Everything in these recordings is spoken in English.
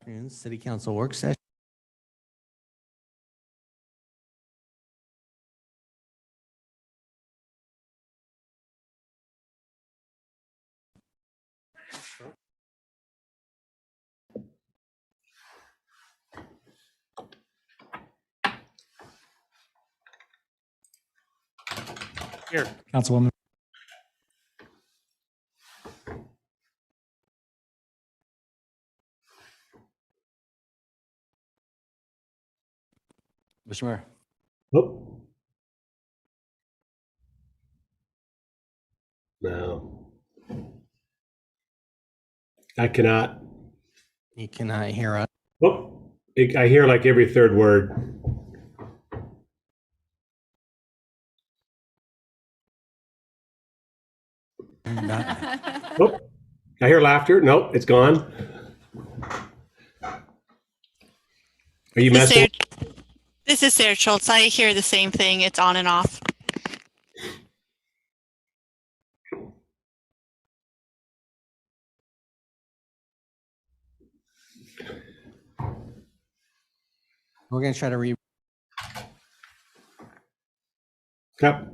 Afternoon, City Council work session. Here, Councilwoman. Mr. Mayor. Oh. No. I cannot. You cannot hear us. Oh, I hear like every third word. Oh, I hear laughter. Nope, it's gone. Are you messing? This is Sarah Schultz. I hear the same thing. It's on and off. We're going to try to Yep.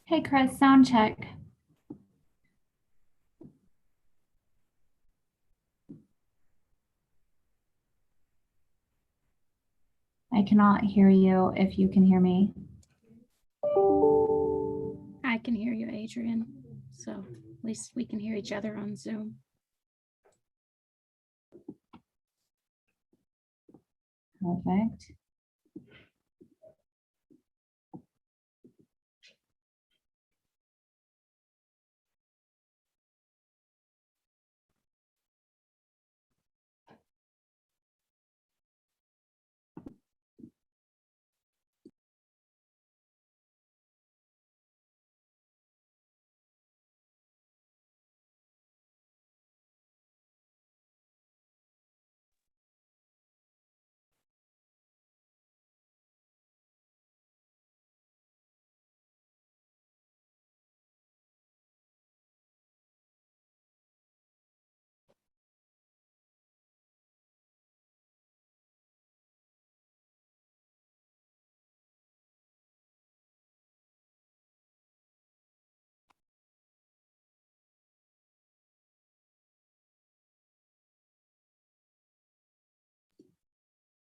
Hey, Chris, sound check. I cannot hear you if you can hear me. I can hear you, Adrian. So at least we can hear each other on Zoom. Perfect.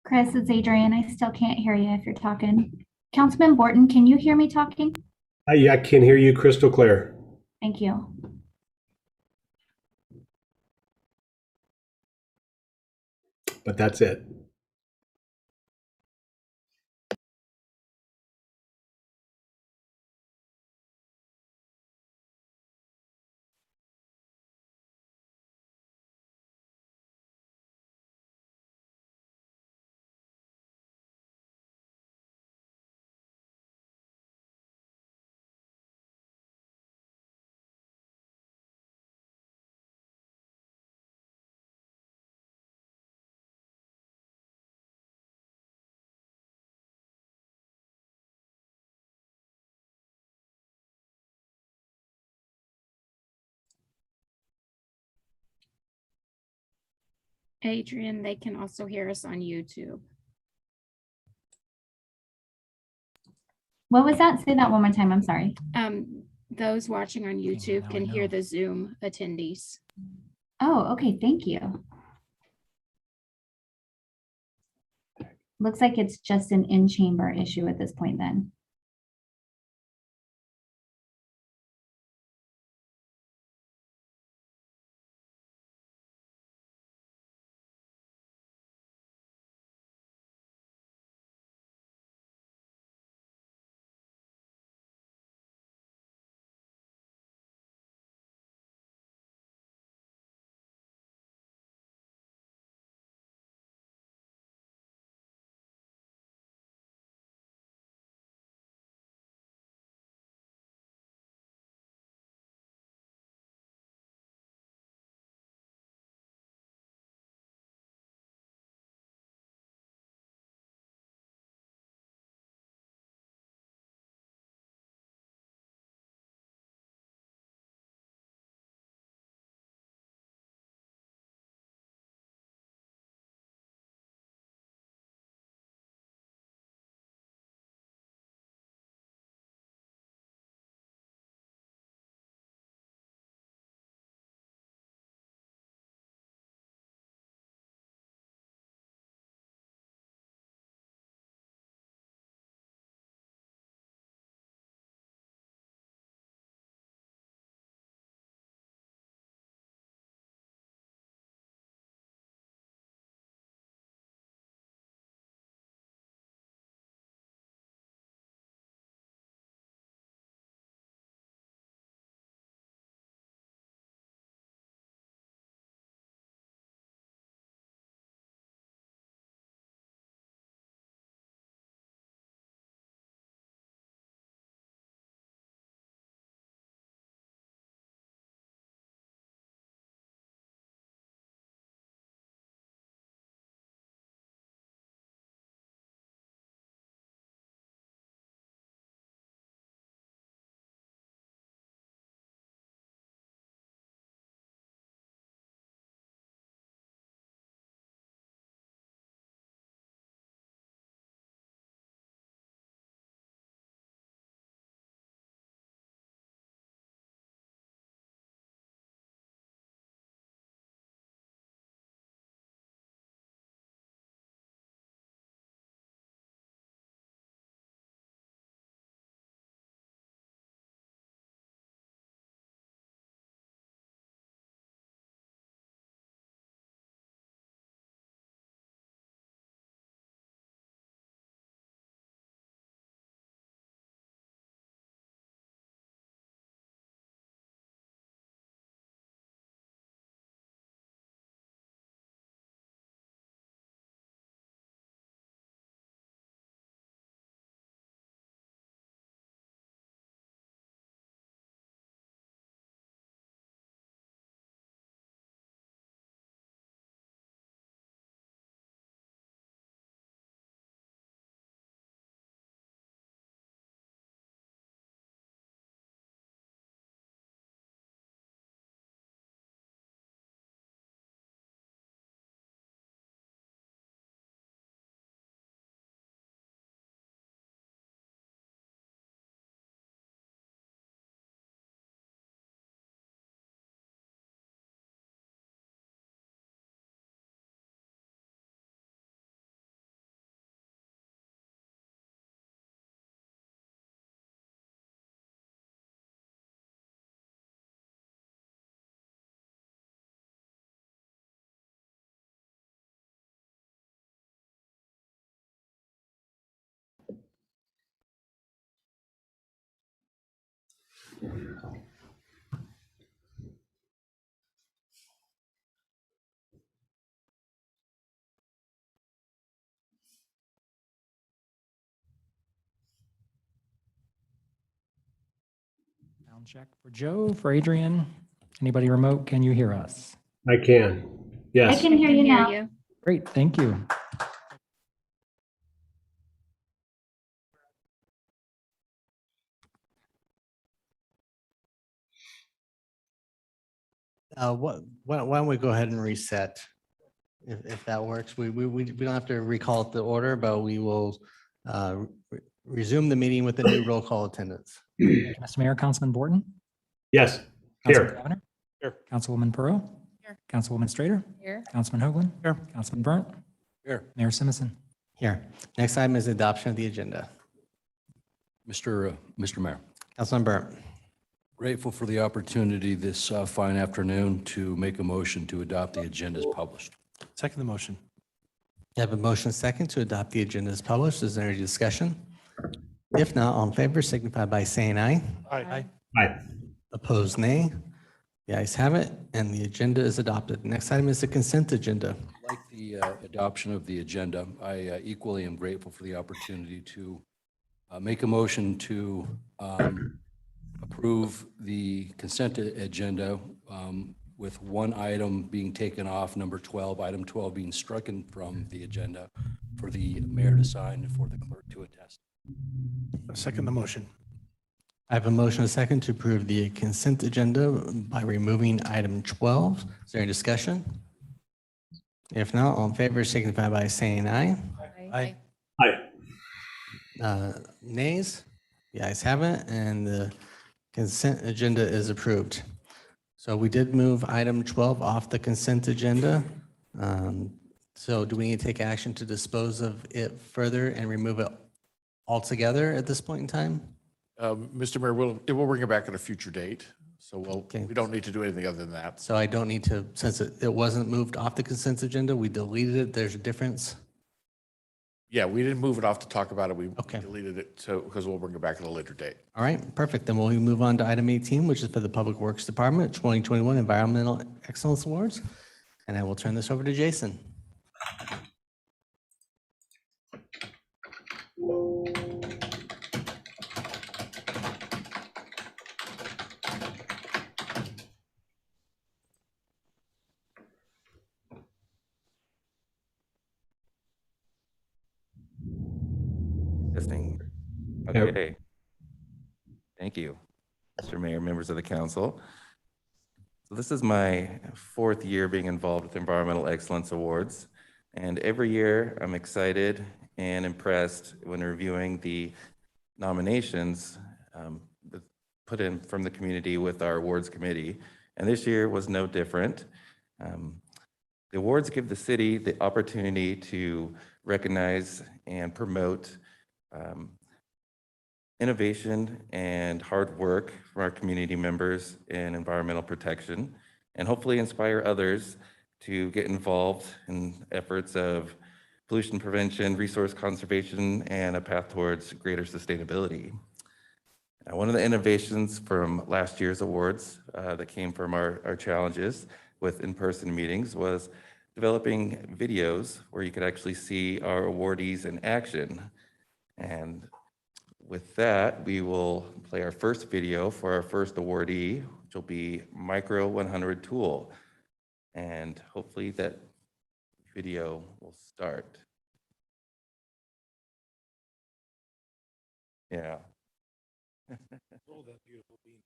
Chris, it's Adrian. I still can't hear you if you're talking. Councilman Borton, can you hear me talking? I can hear you crystal clear. Thank you. But that's it. Adrian, they can also hear us on YouTube. What was that? Say that one more time. I'm sorry. Those watching on YouTube can hear the Zoom attendees. Oh, okay. Thank you. Looks like it's just an in-chamber issue at this point then. Sound check for Joe, for Adrian. Anybody remote, can you hear us? I can. I Yes. can hear you now. you. Great, thank you. Why don't we go ahead and reset? If that works, we don't have to recall it to order, but we will resume the meeting with the new roll call attendance. Mr. Mayor, Councilman Borton, Yes. Councilman Here. Cavanagh. Here. Councilwoman Pearl. Here. Councilwoman Strader. Here. Councilman Hoagland. Here. Councilman Burnt. Here. Mayor Simison. Here. Next item is adoption of the agenda. Mr. Mayor, Councilman Burnt. grateful for the opportunity this fine afternoon to make a motion to adopt the agenda as published. Second the motion. You have a motion second to adopt the agenda as published. Is there any discussion? If not, all in favor signify by saying aye. Aye. Opposed, nay. The ayes have it, and the agenda is adopted. Next item is the consent agenda. Like the adoption of the agenda, I equally am grateful for the opportunity to make a motion to approve the consent agenda with one item being taken off, number 12, item 12 being stricken from the agenda for the mayor to sign and for the clerk to attest. Second the motion. I have a motion and a second to approve the consent agenda by removing item 12. Is there any discussion? If not, all in favor signify by saying aye. Aye. Nays? The ayes have it, and the consent agenda is approved. So we did move item 12 off the consent agenda. So do we need to take action to dispose of it further and remove it altogether at this point in time? Mr. Mayor, we'll bring it back at a future date. So Okay. we don't need to do anything other than that. So I don't need to, since it wasn't moved off the consent agenda, we deleted it, there's a difference? Yeah, we didn't move it off to talk about it. We Okay. deleted it so, because we'll bring it back at a later date. All right, perfect. Then we'll move on to item 18, which is for the Public Works Department 2021 Environmental Excellence Awards. And I will turn this over to Jason. Testing. Yep. Okay. Thank you, Mr. Mayor, members of the council. So this is my fourth year being involved with Environmental Excellence Awards. And every year I'm excited and impressed when reviewing the nominations put in from the community with our awards committee. And this year was no different. The awards give the city the opportunity to recognize and promote innovation and hard work from our community members in environmental protection, and hopefully inspire others to get involved in efforts of pollution prevention, resource conservation, and a path towards greater sustainability. One of the innovations from last year's awards that came from our challenges with in-person meetings was developing videos where you could actually see our awardees in action. And with that, we will play our first video for our first awardee, which will be Micro 100 Tool. And hopefully that video will start. Yeah. Oh, that beautiful bean.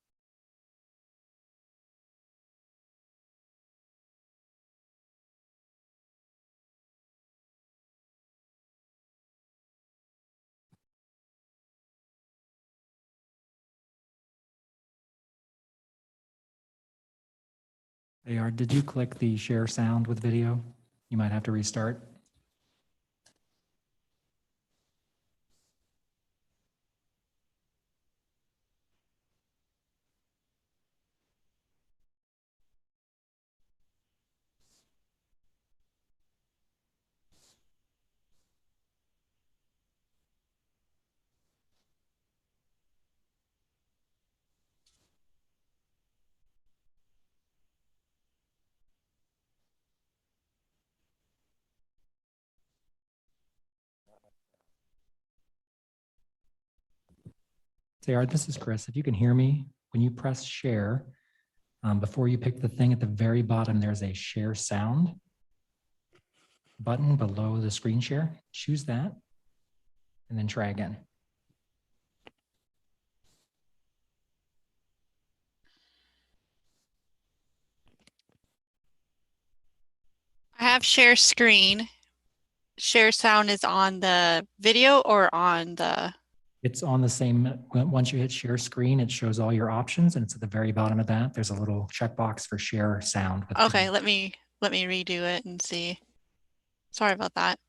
AR, did you click the share sound with video? You might have to restart. Sayard, this is Chris. If you can hear me, when you press share, before you pick the thing at the very bottom, there's a share sound button below the screen share. Choose that and then try again. I have share screen. Share sound is on the video or on the, It's on the same, once you hit share screen, it shows all your options, and it's at the very bottom of that. There's a little checkbox for share sound. With okay, let me redo it and see. Sorry about that.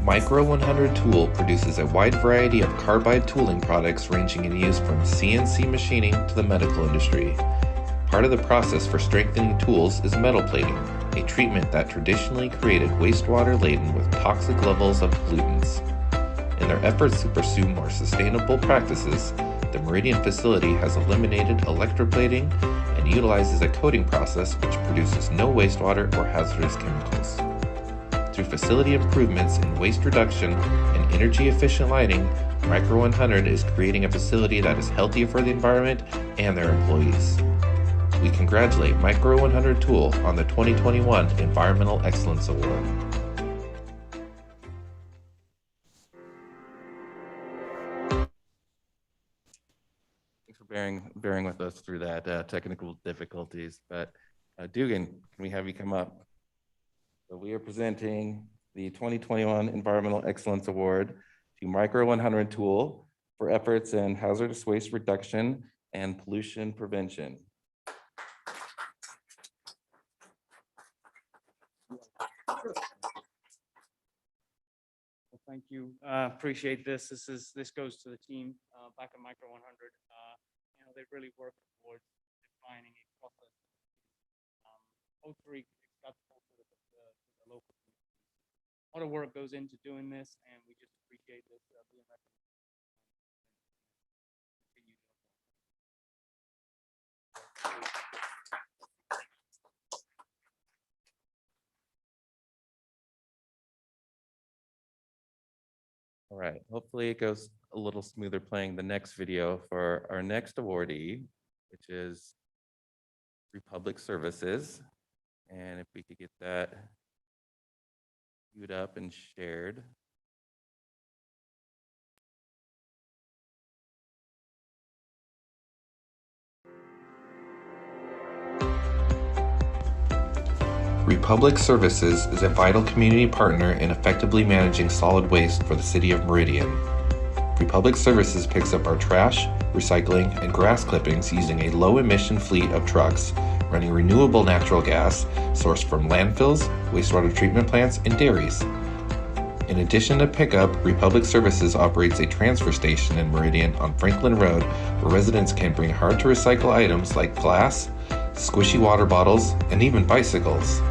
Micro 100 Tool produces a wide variety of carbide tooling products ranging in use from CNC machining to the medical industry. Part of the process for strengthening tools is metal plating, a treatment that traditionally created wastewater laden with toxic levels of pollutants. In their efforts to pursue more sustainable practices, the Meridian facility has eliminated electroplating and utilizes a coating process which produces no wastewater or hazardous chemicals. Through facility improvements in waste reduction and energy efficient lighting, Micro 100 is creating a facility that is healthier for the environment and their employees. We congratulate Micro 100 Tool on the 2021 Environmental Excellence Award. Thanks for bearing with us through that technical difficulties. But Dugan, can we have you come up? So we are presenting the 2021 Environmental Excellence Award to Micro 100 Tool for efforts in hazardous waste reduction and pollution prevention. Well, thank you. Appreciate this. This goes to the team back at Micro 100. They really work towards defining a process ultra acceptable to the local community. A lot of work goes into doing this, and we just appreciate this being recognized. All right, hopefully it goes a little smoother playing the next video for our next awardee, which is Republic Services. And if we could get that queued up and shared. Republic Services is a vital community partner in effectively managing solid waste for the city of Meridian. Republic Services picks up our trash, recycling, and grass clippings using a low-emission fleet of trucks running renewable natural gas sourced from landfills, wastewater treatment plants, and dairies. In addition to pickup, Republic Services operates a transfer station in Meridian on Franklin Road where residents can bring hard-to-recycle items like glass, squishy water bottles, and even bicycles.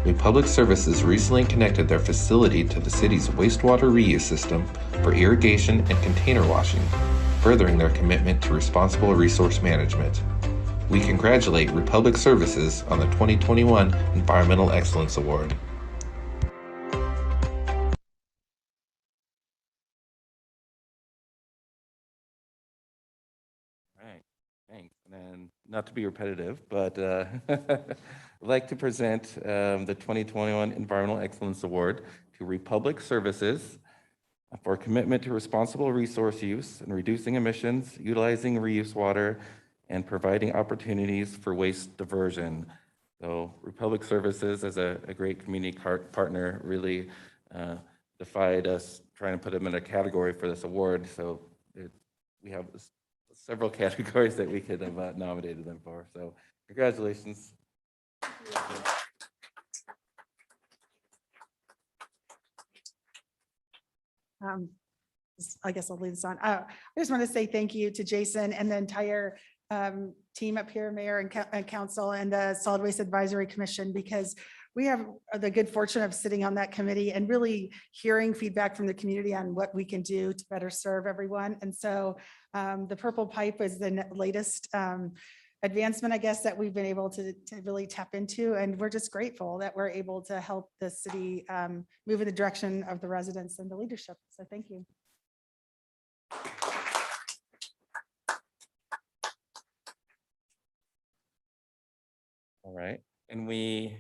Republic Services recently connected their facility to the city's wastewater reuse system for irrigation and container washing, furthering their commitment to responsible resource management. We congratulate Republic Services on the 2021 Environmental Excellence Award. All right, thanks. And not to be repetitive, but I'd like to present the 2021 Environmental Excellence Award to Republic Services for commitment to responsible resource use and reducing emissions, utilizing reuse water, and providing opportunities for waste diversion. So Republic Services, as a great community partner, really defied us trying to put them in a category for this award. So we have several categories that we could have nominated them for. So congratulations. I guess I'll leave this on. I just want to say thank you to Jason and the entire team up here, Mayor and Council, and the Solid Waste Advisory Commission, because we have the good fortune of sitting on that committee and really hearing feedback from the community on what we can do to better serve everyone. And so the Purple Pipe is the latest advancement, I guess, that we've been able to really tap into. And we're just grateful that we're able to help the city move in the direction of the residents and the leadership. So thank you. All right, and we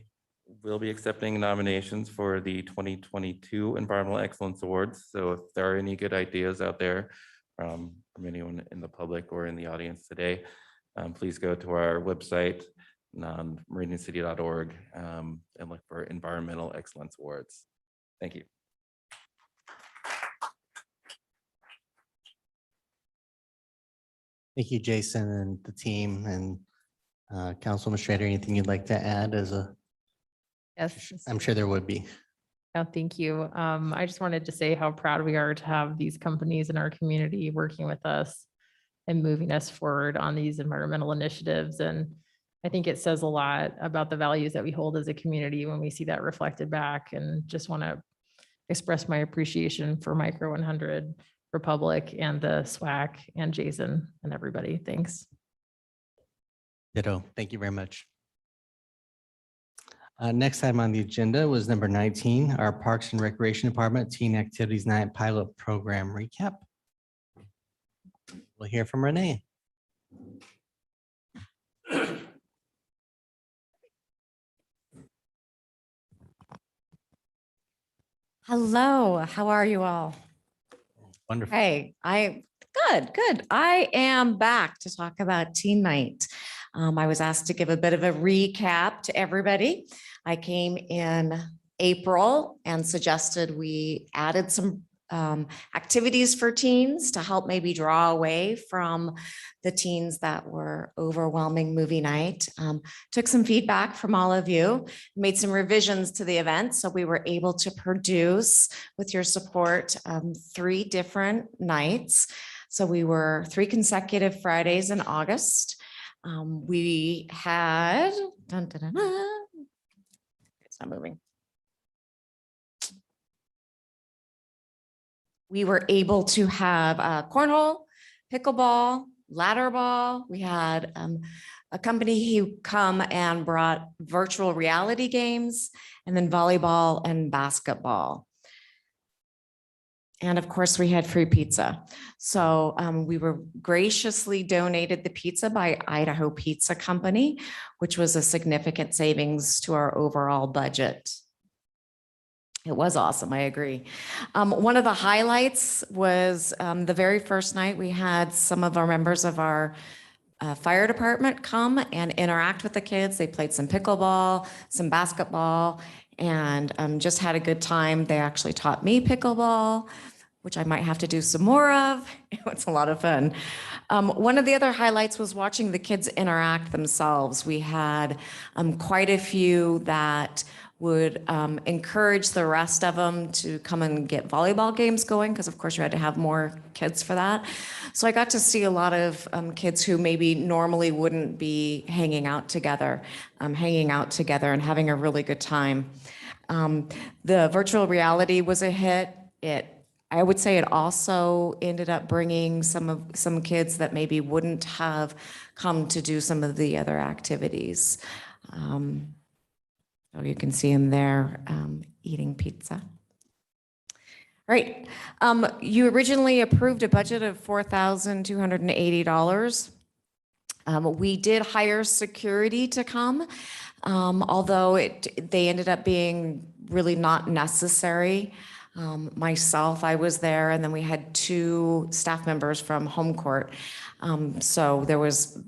will be accepting nominations for the 2022 Environmental Excellence Awards. So if there are any good ideas out there from anyone in the public or in the audience today, please go to our website, meridiancity.org, and look for Environmental Excellence Awards. Thank you. Thank you, Jason, and the team, and Council Administrator, anything you'd like to add as a, Yes. I'm sure there would be. Oh, thank you. I just wanted to say how proud we are to have these companies in our community working with us and moving us forward on these environmental initiatives. And I think it says a lot about the values that we hold as a community when we see that reflected back, and just want to express my appreciation for Micro 100, Republic, and the SWAC, and Jason and everybody. Thanks. Ditto. Thank you very much. Next item on the agenda was number 19, our Parks and Recreation Department Teen Activities Night Pilot Program Recap. We'll hear from Renee. Hello, how are you all? Wonderful. Hey, good. I am back to talk about Teen Night. I was asked to give a bit of a recap to everybody. I came in April and suggested we added some activities for teens to help maybe draw away from the teens that were overwhelming movie night. Took some feedback from all of you, made some revisions to the event. So we were able to produce, with your support, 3 different nights. So we were 3 consecutive Fridays in August. We had, it's not moving. We were able to have cornhole, pickleball, ladder ball. We had a company who come and brought virtual reality games, and then volleyball and basketball. And of course, we had free pizza. So we were graciously donated the pizza by Idaho Pizza Company, which was a significant savings to our overall budget. It was awesome, I agree. One of the highlights was the very first night we had some of our members of our fire department come and interact with the kids. They played some pickleball, some basketball, and just had a good time. They actually taught me pickleball, which I might have to do some more of. It's a lot of fun. One of the other highlights was watching the kids interact themselves. We had quite a few that would encourage the rest of them to come and get volleyball games going, because of course you had to have more kids for that. So I got to see a lot of kids who maybe normally wouldn't be hanging out together and having a really good time. The virtual reality was a hit. I would say it also ended up bringing some kids that maybe wouldn't have come to do some of the other activities. So you can see him there eating pizza. All right. You originally approved a budget of $4,280. We did hire security to come, although they ended up being really not necessary. Myself, I was there, and then we had 2 staff members from home court. So there was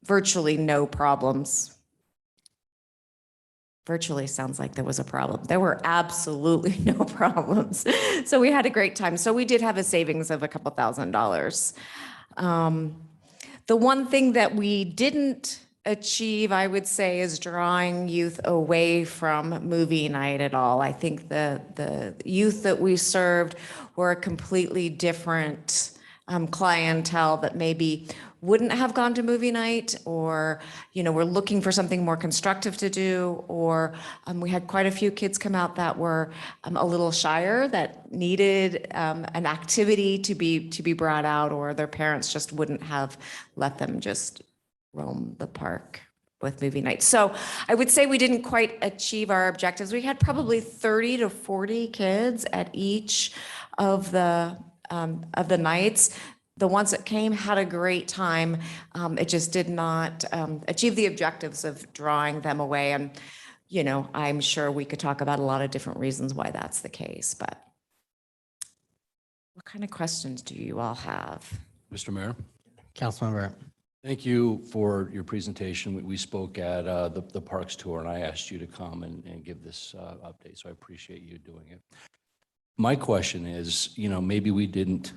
virtually no problems. Virtually sounds like there was a problem. There were absolutely no problems. So we had a great time. So we did have a savings of a couple $1,000s. The one thing that we didn't achieve, I would say, is drawing youth away from movie night at all. I think the youth that we served were a completely different clientele that maybe wouldn't have gone to movie night, or, were looking for something more constructive to do, or we had quite a few kids come out that were a little shyer, that needed an activity to be brought out, or their parents just wouldn't have let them just roam the park with movie night. So I would say we didn't quite achieve our objectives. We had probably 30 to 40 kids at each of the nights. The ones that came had a great time. It just did not achieve the objectives of drawing them away. And, I'm sure we could talk about a lot of different reasons why that's the case, but what kind of questions do you all have? Mr. Mayor? Councilmember. Thank you for your presentation. We spoke at the Parks Tour, and I asked you to come and give this update, so I appreciate you doing it. My question is, maybe we didn't,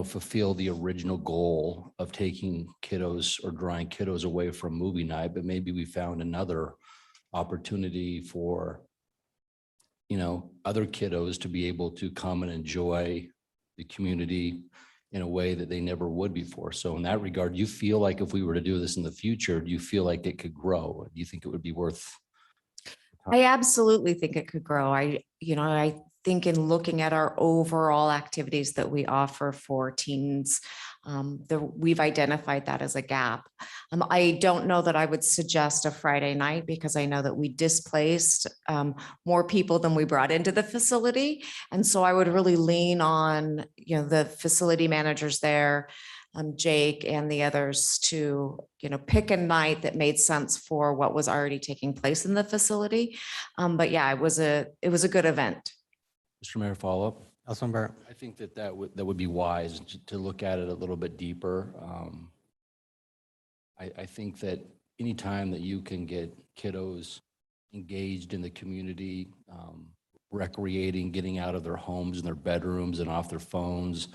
fulfill the original goal of taking kiddos or drawing kiddos away from movie night, but maybe we found another opportunity for, other kiddos to be able to come and enjoy the community in a way that they never would before. So in that regard, you feel like if we were to do this in the future, do you feel like it could grow? Do you think it would be worth? I absolutely think it could grow. I think in looking at our overall activities that we offer for teens, we've identified that as a gap. I don't know that I would suggest a Friday night, because I know that we displaced more people than we brought into the facility. And so I would really lean on, the facility managers there, Jake and the others, to, pick a night that made sense for what was already taking place in the facility. But yeah, it was a good event. Mr. Mayor, follow up? Councilmember. I think that would be wise to look at it a little bit deeper. I think that anytime that you can get kiddos engaged in the community, recreating, getting out of their homes and their bedrooms and off their phones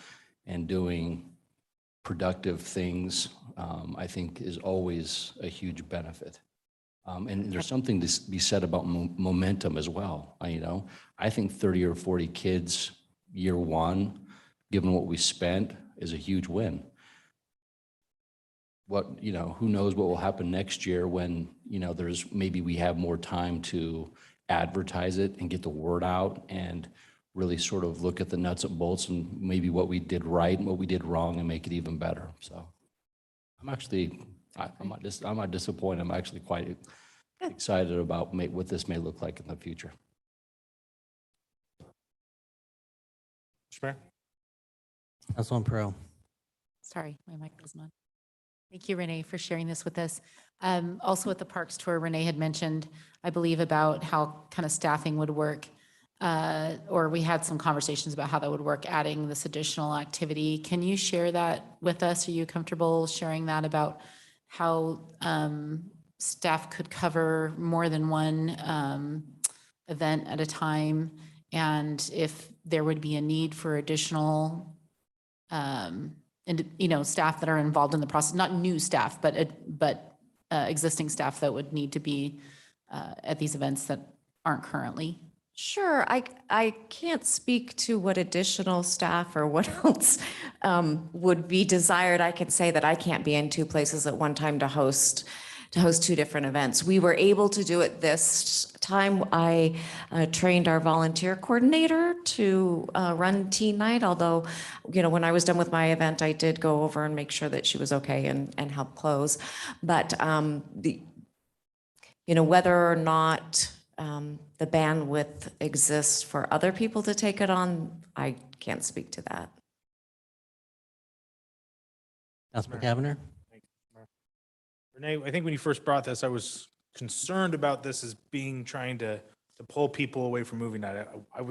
and doing productive things, I think is always a huge benefit. And there's something to be said about momentum as well. I think 30 or 40 kids year one, given what we spent, is a huge win. Who knows what will happen next year when, maybe we have more time to advertise it and get the word out and really sort of look at the nuts and bolts and maybe what we did right and what we did wrong and make it even better. So I'm not disappointed. I'm actually quite excited about what this may look like in the future. Mr. Mayor? Councilman Pro. Sorry, my mic wasn't on. Thank you, Renee, for sharing this with us. Also at the Parks Tour, Renee had mentioned, I believe, about how kind of staffing would work, or we had some conversations about how that would work, adding this additional activity. Can you share that with us? Are you comfortable sharing that about how staff could cover more than one event at a time, and if there would be a need for additional staff that are involved in the process, not new staff, but existing staff that would need to be at these events that aren't currently? Sure. I can't speak to what additional staff or what else would be desired. I can say that I can't be in two places at one time to host two different events. We were able to do it this time. I trained our volunteer coordinator to run teen night, although, when I was done with my event, I did go over and make sure that she was okay and help close. But whether or not the bandwidth exists for other people to take it on, I can't speak to that. Councilman Cavanagh. Renee, I think when you first brought this, I was concerned about this as trying to pull people away from movie night. I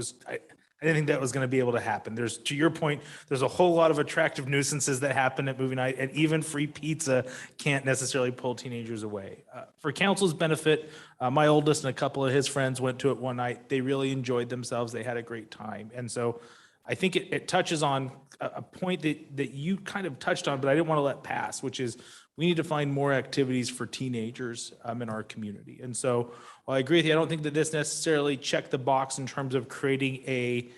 didn't think that was going to be able to happen. To your point, there's a whole lot of attractive nuisances that happen at movie night, and even free pizza can't necessarily pull teenagers away. For council's benefit, my oldest and a couple of his friends went to it one night. They really enjoyed themselves. They had a great time. And so I think it touches on a point that you kind of touched on, but I didn't want to let pass, which is we need to find more activities for teenagers in our community. And so while I agree with you, I don't think that this necessarily checked the box in terms of creating a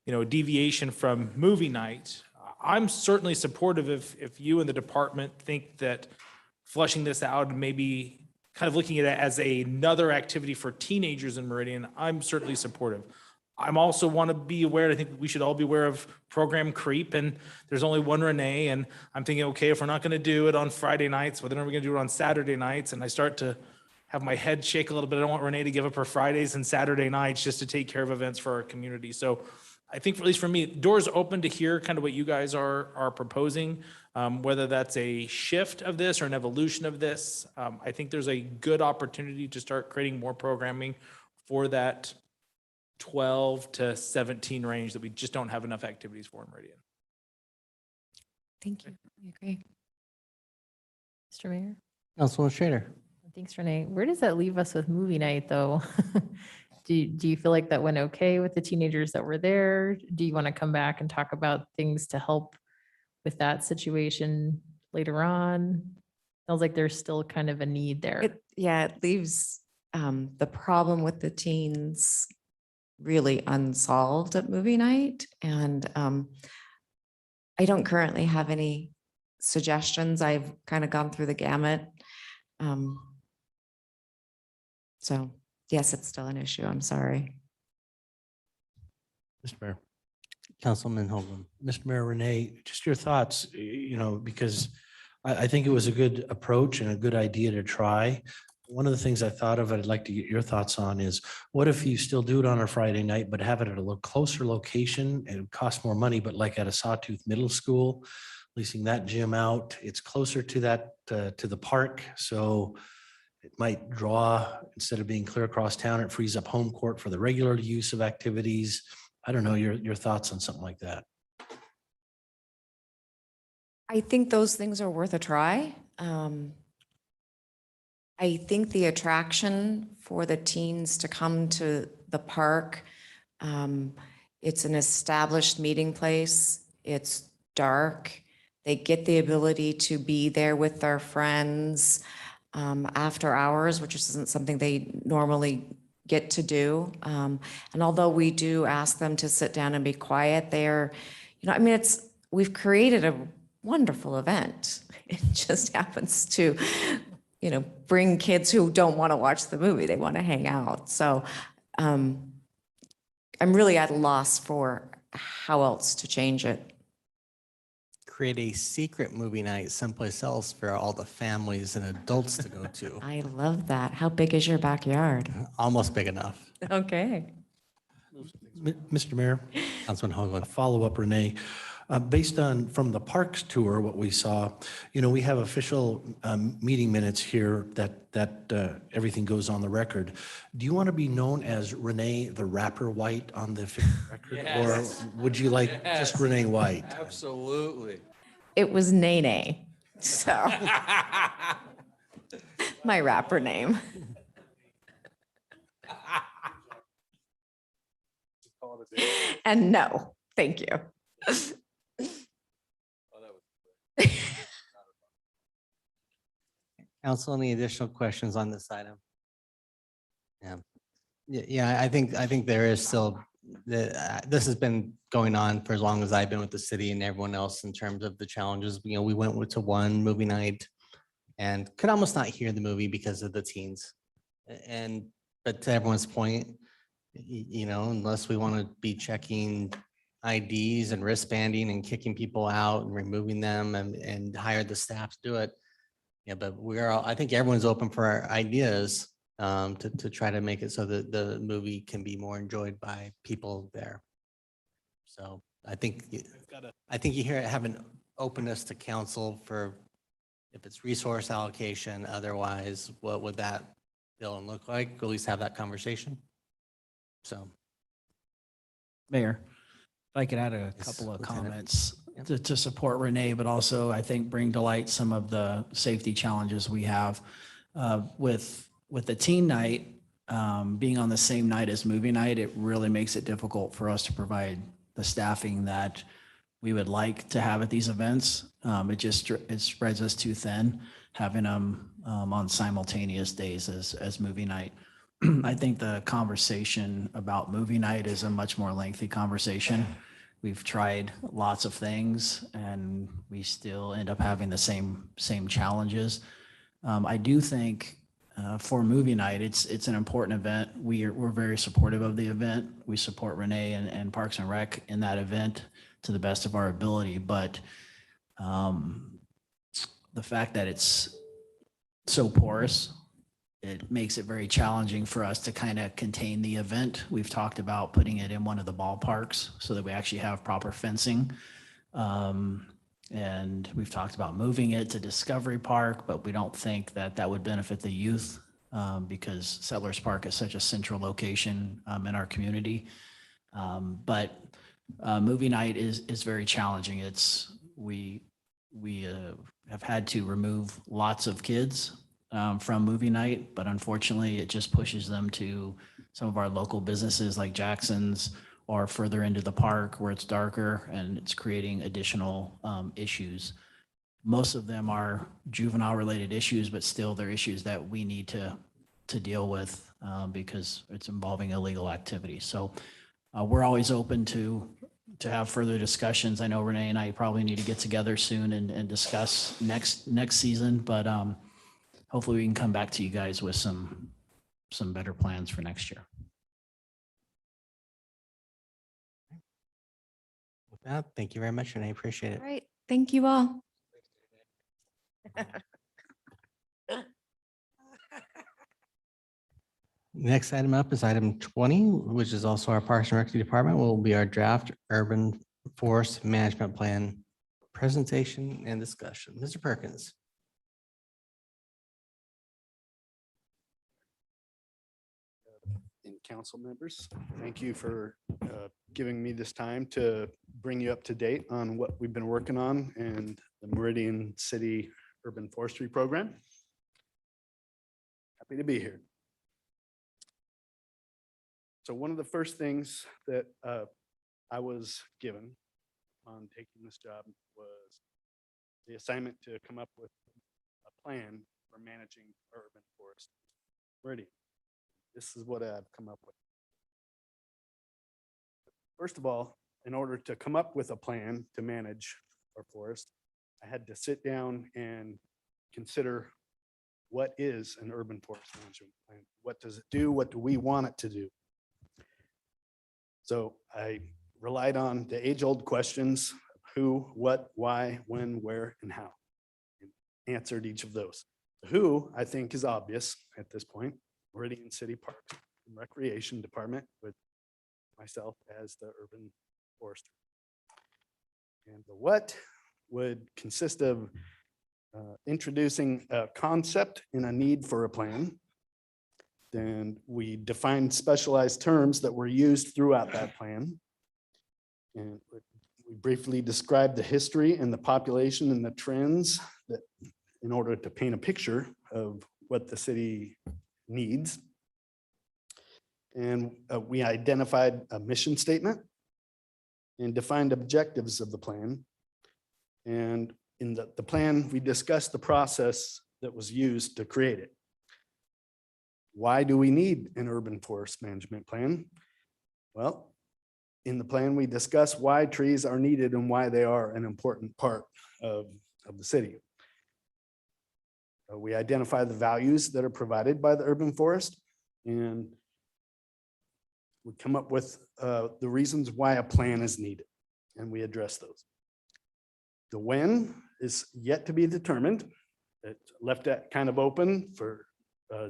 deviation from movie night. I'm certainly supportive if you and the department think that flushing this out and maybe kind of looking at it as another activity for teenagers in Meridian, I'm certainly supportive. I'm also want to be aware, I think we should all be aware of program creep, and there's only one Renee, and I'm thinking, okay, if we're not going to do it on Friday nights, well, then are we going to do it on Saturday nights? And I start to have my head shake a little bit. I don't want Renee to give up her Fridays and Saturday nights just to take care of events for our community. So I think, at least for me, doors open to hear kind of what you guys are proposing, whether that's a shift of this or an evolution of this. I think there's a good opportunity to start creating more programming for that 12 to 17 range that we just don't have enough activities for in Meridian. Thank you. I agree. Mr. Mayor? Councilwoman Schrader. Thanks, Renee. Where does that leave us with movie night, though? Do you feel like that went okay with the teenagers that were there? Do you want to come back and talk about things to help with that situation later on? Sounds like there's still kind of a need there. It leaves the problem with the teens really unsolved at movie night. And I don't currently have any suggestions. I've kind of gone through the gamut. So yes, it's still an issue. I'm sorry. Mr. Mayor. Councilman Hoagland. Mr. Mayor, Renee, just your thoughts, because I think it was a good approach and a good idea to try. One of the things I thought of, I'd like to get your thoughts on is, what if you still do it on a Friday night, but have it at a closer location? It would cost more money, but like at a Sawtooth Middle School, leasing that gym out, it's closer to that, to the park. So it might draw, instead of being clear across town, it frees up home court for the regular use of activities. I don't know, your thoughts on something like that. I think those things are worth a try. I think the attraction for the teens to come to the park, it's an established meeting place. It's dark. They get the ability to be there with their friends after hours, which isn't something they normally get to do. And although we do ask them to sit down and be quiet, we've created a wonderful event. It just happens to, bring kids who don't want to watch the movie. They want to hang out. So I'm really at a loss for how else to change it. Create a secret movie night someplace else for all the families and adults to go to. I love that. How big is your backyard? Almost big enough. Okay. Mr. Mayor, Councilman Hoagland. follow up, Renee. Based on from the parks tour, what we saw, we have official meeting minutes here that everything goes on the record. Do you want to be known as Renee the Rapper White on the record? Yes. Or would you like just Renee White? Absolutely. It was Nene, so my rapper name. And no, thank you. Council, any additional questions on this item? Yeah, I think there is still, this has been going on for as long as I've been with the city and everyone else in terms of the challenges. We went to one movie night and could almost not hear the movie because of the teens. But to everyone's point, unless we want to be checking IDs and wristbanding and kicking people out and removing them and hire the staff to do it. Yeah, but I think everyone's open for ideas to try to make it so that the movie can be more enjoyed by people there. So I think you have an openness to council for if it's resource allocation, otherwise, what would that bill look like? At least have that conversation. So. Mayor, if I could add a Yes, couple of Lieutenant. comments to support Renee, but also I think bring to light some of the safety challenges we have with the teen night being on the same night as movie night. It really makes it difficult for us to provide the staffing that we would like to have at these events. It spreads us too thin having them on simultaneous days as movie night. I think the conversation about movie night is a much more lengthy conversation. we've tried lots of things and we still end up having the same challenges. I do think for movie night, it's an important event. We're very supportive of the event. We support Renee and Parks and Rec in that event to the best of our ability. But the fact that it's so porous, it makes it very challenging for us to kind of contain the event. We've talked about putting it in one of the ballparks so that we actually have proper fencing. And we've talked about moving it to Discovery Park, but we don't think that that would benefit the youth because Settlers Park is such a central location in our community. But movie night is very challenging. We have had to remove lots of kids from movie night, but unfortunately it just pushes them to some of our local businesses like Jackson's or further into the park where it's darker and it's creating additional issues. Most of them are juvenile related issues, but still they're issues that we need to deal with because it's involving illegal activity. So we're always open to have further discussions. I know Renee and I probably need to get together soon and discuss next season, but hopefully we can come back to you guys with some better plans for next year. With that, thank you very much, and I appreciate it. All right. Thank you all. Next item up is item 20, which is also our Parks and Rec Department, will be our draft urban forest management plan presentation and discussion. Mr. Perkins. And council members, thank you for giving me this time to bring you up to date on what we've been working on and the Meridian City Urban Forestry Program. Happy to be here. So one of the first things that I was given on taking this job was the assignment to come up with a plan for managing urban forest Meridian. This is what I've come up with. First of all, in order to come up with a plan to manage our forest, I had to sit down and consider what is an urban forest management plan? What does it do? What do we want it to do? So I relied on the age-old questions: who, what, why, when, where, and how, and answered each of those. The who, I think, is obvious at this point. Meridian City Parks and Recreation Department with myself as the urban forester. And the what would consist of introducing a concept and a need for a plan. Then we defined specialized terms that were used throughout that plan. And we briefly described the history and the population and the trends that in order to paint a picture of what the city needs. And we identified a mission statement and defined objectives of the plan. And in the plan, we discussed the process that was used to create it. Why do we need an urban forest management plan? Well, in the plan, we discuss why trees are needed and why they are an important part of the city. We identify the values that are provided by the urban forest, and we come up with the reasons why a plan is needed, and we address those. The when is yet to be determined. It's left that kind of open for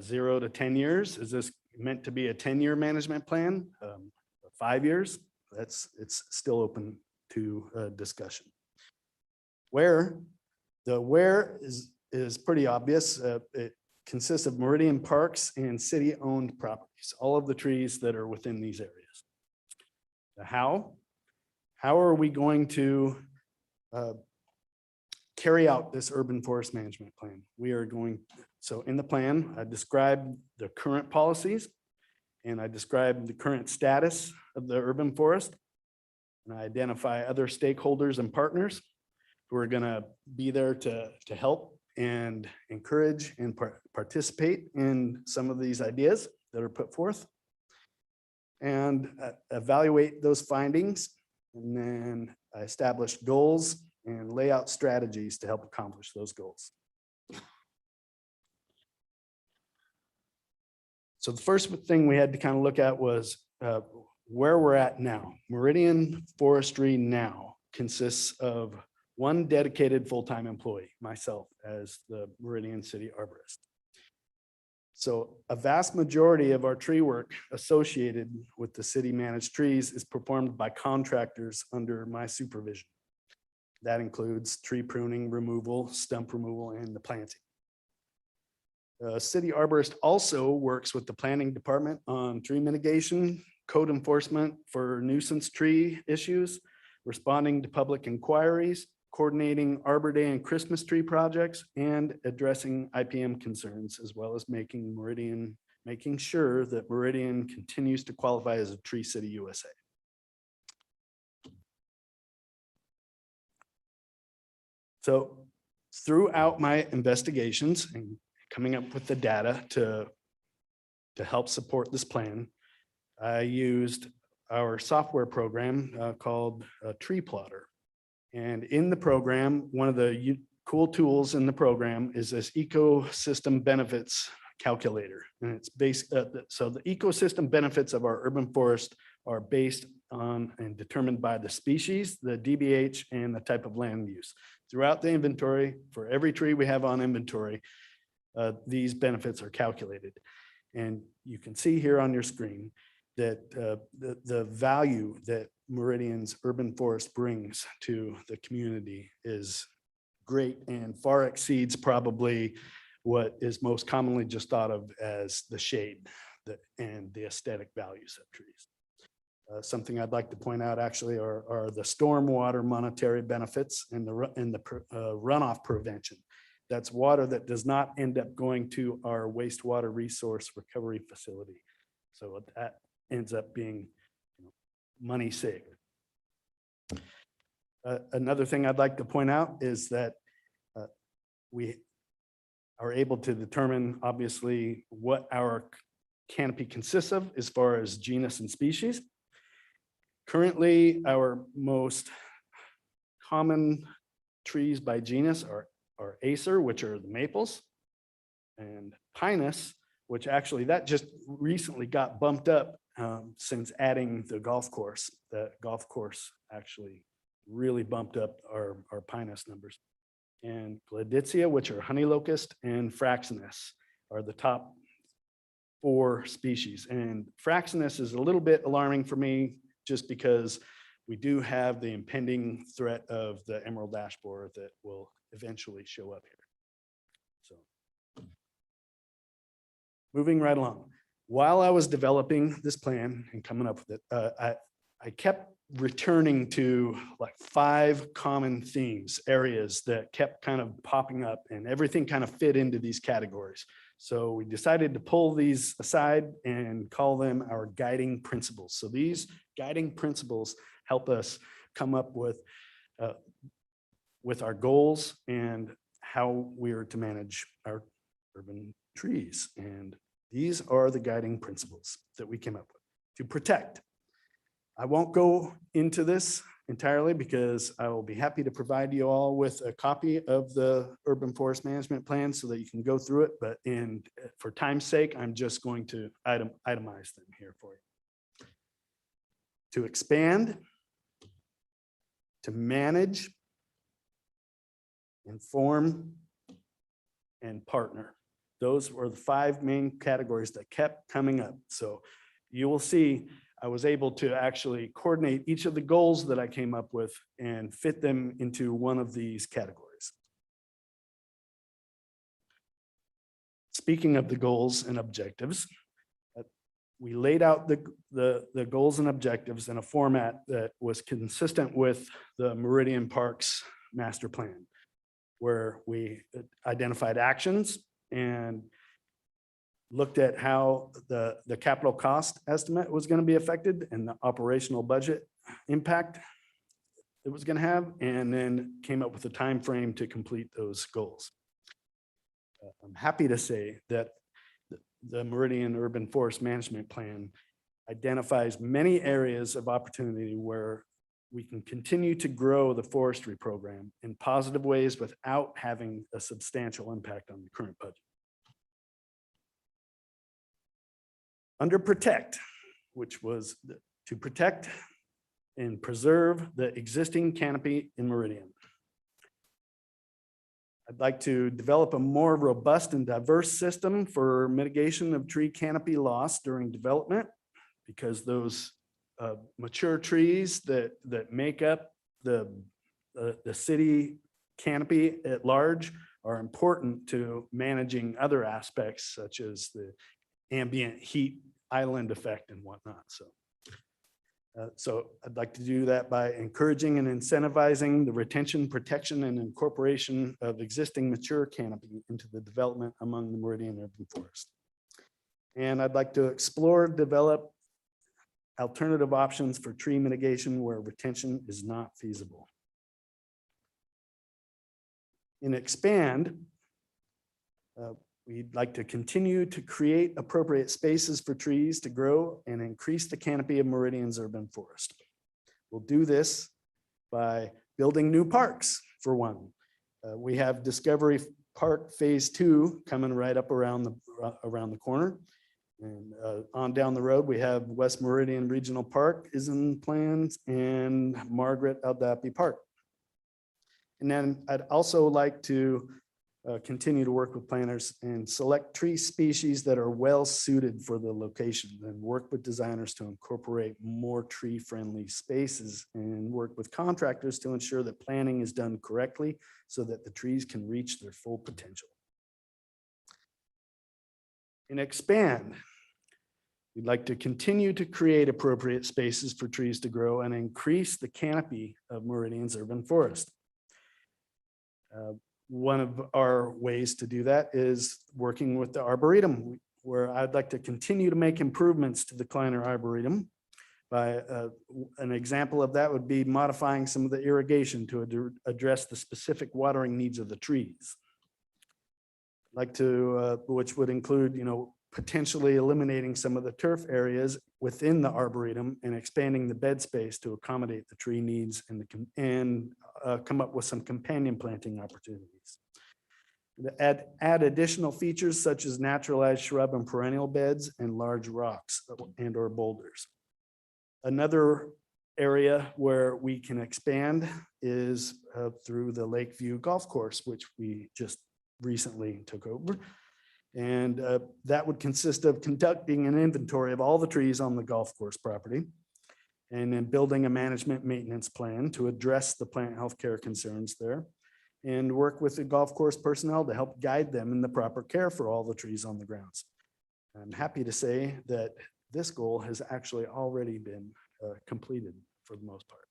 0 to 10 years. Is this meant to be a 10-year management plan? 5 years? It's still open to discussion. Where? The where is pretty obvious. It consists of Meridian parks and city-owned properties, all of the trees that are within these areas. The how are we going to carry out this urban forest management plan? So in the plan, I described the current policies and I described the current status of the urban forest. And I identify other stakeholders and partners who are gonna be there to help and encourage and participate in some of these ideas that are put forth. And evaluate those findings And then I established goals and lay out strategies to help accomplish those goals. So the first thing we had to kind of look at was where we're at now. Meridian Forestry now consists of one dedicated full-time employee, myself, as the Meridian City Arborist. So a vast majority of our tree work associated with the city managed trees is performed by contractors under my supervision. That includes tree pruning, removal, stump removal, and the planting. The city arborist also works with the planning department on tree mitigation, code enforcement for nuisance tree issues, responding to public inquiries, coordinating Arbor Day and Christmas tree projects, and addressing IPM concerns, as well as making sure that Meridian continues to qualify as a Tree City USA. So throughout my investigations and coming up with the data to help support this plan, I used our software program called Tree Plotter. And in the program, one of the cool tools in the program is this ecosystem benefits calculator. And it's based, so the ecosystem benefits of our urban forest are based on and determined by the species, the DBH, and the type of land use. Throughout the inventory, for every tree we have on inventory, these benefits are calculated. And you can see here on your screen that the value that Meridian's urban forest brings to the community is great and far exceeds probably what is most commonly just thought of as the shade and the aesthetic values of trees. Something I'd like to point out actually are the stormwater monetary benefits and the runoff prevention. That's water that does not end up going to our wastewater resource recovery facility. So that ends up being money saved. Another thing I'd like to point out is that we are able to determine obviously what our canopy consists of as far as genus and species. Currently, our most common trees by genus are Acer, which are the maples, and Pinus, which actually that just recently got bumped up since adding the golf course. The golf course actually really bumped up our Pinus numbers. And Gladitia, which are honey locust, and Fraxinus are the top 4 species. And Fraxinus is a little bit alarming for me just because we do have the impending threat of the emerald ash borer that will eventually show up here. So moving right along. While I was developing this plan and coming up with it, I kept returning to like 5 common themes, areas that kept kind of popping up, and everything kind of fit into these categories. So we decided to pull these aside and call them our guiding principles. So these guiding principles help us come up with our goals and how we are to manage our urban trees. And these are the guiding principles that we came up with. To protect. I won't go into this entirely because I will be happy to provide you all with a copy of the urban forest management plan so that you can go through it. But for time's sake, I'm just going to itemize them here for you. To expand, to manage, inform, and partner. Those were the 5 main categories that kept coming up. So you will see I was able to actually coordinate each of the goals that I came up with and fit them into one of these categories. Speaking of the goals and objectives, we laid out the goals and objectives in a format that was consistent with the Meridian Parks master plan, where we identified actions and looked at how the capital cost estimate was going to be affected and the operational budget impact it was going to have, and then came up with a time frame to complete those goals. I'm happy to say that the Meridian Urban Forest Management Plan identifies many areas of opportunity where we can continue to grow the forestry program in positive ways without having a substantial impact on the current budget. Under protect, which was to protect and preserve the existing canopy in Meridian. I'd like to develop a more robust and diverse system for mitigation of tree canopy loss during development, because those mature trees that make up the city canopy at large are important to managing other aspects such as the ambient heat island effect and whatnot. So I'd like to do that by encouraging and incentivizing the retention, protection, and incorporation of existing mature canopy into the development among the Meridian urban forest. And I'd like to explore, develop alternative options for tree mitigation where retention is not feasible. In expand, we'd like to continue to create appropriate spaces for trees to grow and increase the canopy of Meridian's urban forest. We'll do this by building new parks, for one. We have Discovery Park Phase 2 coming right up around the corner. And on down the road, we have West Meridian Regional Park is in plans, and Margaret Aldapi Park. And then I'd also like to continue to work with planners and select tree species that are well suited for the location, and work with designers to incorporate more tree friendly spaces, and work with contractors to ensure that planning is done correctly so that the trees can reach their full potential. And expand, we'd like to continue to create appropriate spaces for trees to grow and increase the canopy of Meridian's urban forest. One of our ways to do that is working with the Arboretum, where I'd like to continue to make improvements to the Kleiner Arboretum. By an example of that would be modifying some of the irrigation to address the specific watering needs of the trees. Like to, which would include, potentially eliminating some of the turf areas within the Arboretum and expanding the bed space to accommodate the tree needs and come up with some companion planting opportunities. Add additional features such as naturalized shrub and perennial beds and large rocks and or boulders. Another area where we can expand is through the Lakeview Golf Course, which we just recently took over. And that would consist of conducting an inventory of all the trees on the golf course property, and then building a management maintenance plan to address the plant health care concerns there, and work with the golf course personnel to help guide them in the proper care for all the trees on the grounds. I'm happy to say that this goal has actually already been completed for the most part.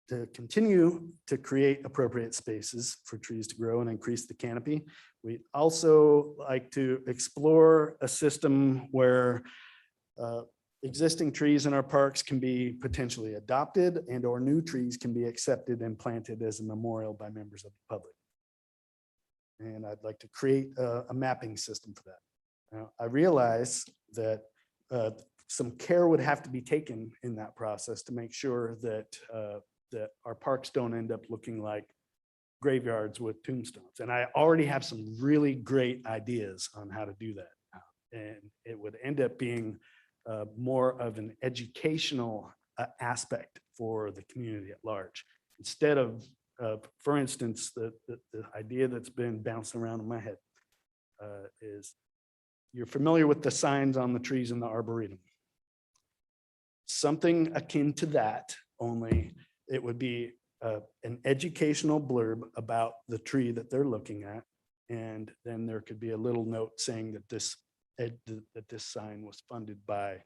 To continue to create appropriate spaces for trees to grow and increase the canopy, we also like to explore a system where existing trees in our parks can be potentially adopted, and or new trees can be accepted and planted as a memorial by members of the public. And I'd like to create a mapping system for that. Now, I realize that some care would have to be taken in that process to make sure that that our parks don't end up looking like graveyards with tombstones. And I already have some really great ideas on how to do that. And it would end up being more of an educational aspect for the community at large. Instead of, for instance, the idea that's been bouncing around in my head is, you're familiar with the signs on the trees in the Arboretum. Something akin to that, only it would be an educational blurb about the tree that they're looking at. And then there could be a little note saying that this sign was funded by,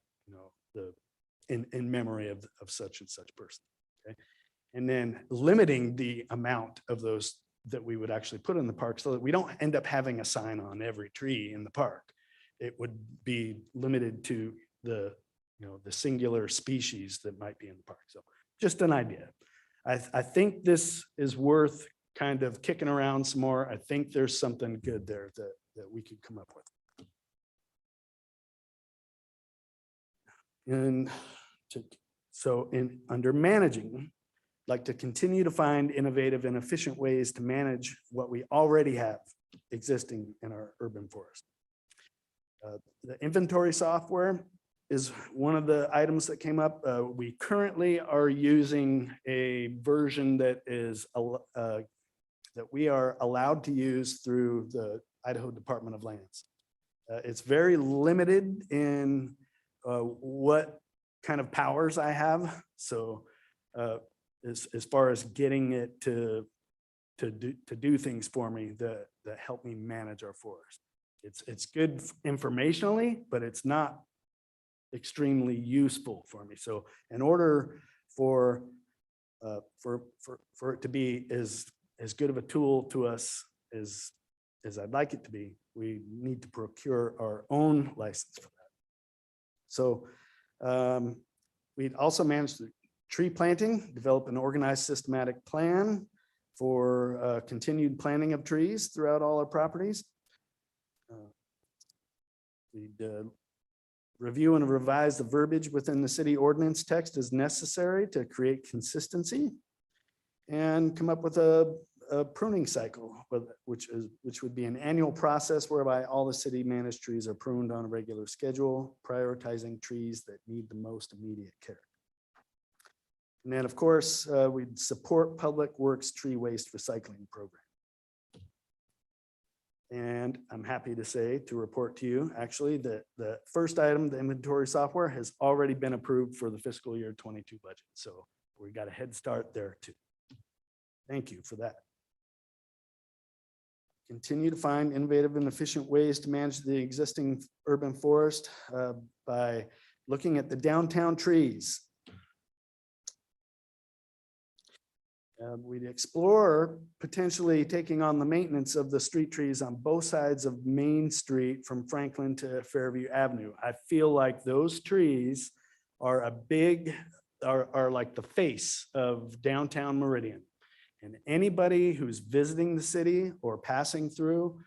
in memory of such and such person. Okay. And then limiting the amount of those that we would actually put in the park so that we don't end up having a sign on every tree in the park. It would be limited to the singular species that might be in the park. So just an idea. I think this is worth kind of kicking around some more. I think there's something good there that we could come up with. And to So under managing, like to continue to find innovative and efficient ways to manage what we already have existing in our urban forest. The inventory software is one of the items that came up. We currently are using a version that is that we are allowed to use through the Idaho Department of Lands. It's very limited in what kind of powers I have. So as far as getting it to do things for me that help me manage our forest. It's good informationally, but it's not extremely useful for me. So in order for it to be as good of a tool to us as I'd like it to be, we need to procure our own license for that. So we'd also manage the tree planting, develop an organized systematic plan for continued planting of trees throughout all our properties. We'd review and revise the verbiage within the city ordinance text as necessary to create consistency and come up with a pruning cycle, which would be an annual process whereby all the city managed trees are pruned on a regular schedule, prioritizing trees that need the most immediate care. And then, of course, we'd support Public Works tree waste recycling program. And I'm happy to report to you, actually, that the first item, the inventory software, has already been approved for the fiscal year 22 budget. So we got a head start there too. Thank you for that. Continue to find innovative and efficient ways to manage the existing urban forest by looking at the downtown trees. We'd explore potentially taking on the maintenance of the street trees on both sides of Main Street from Franklin to Fairview Avenue. I feel like those trees are are like the face of downtown Meridian. And anybody who's visiting the city or passing through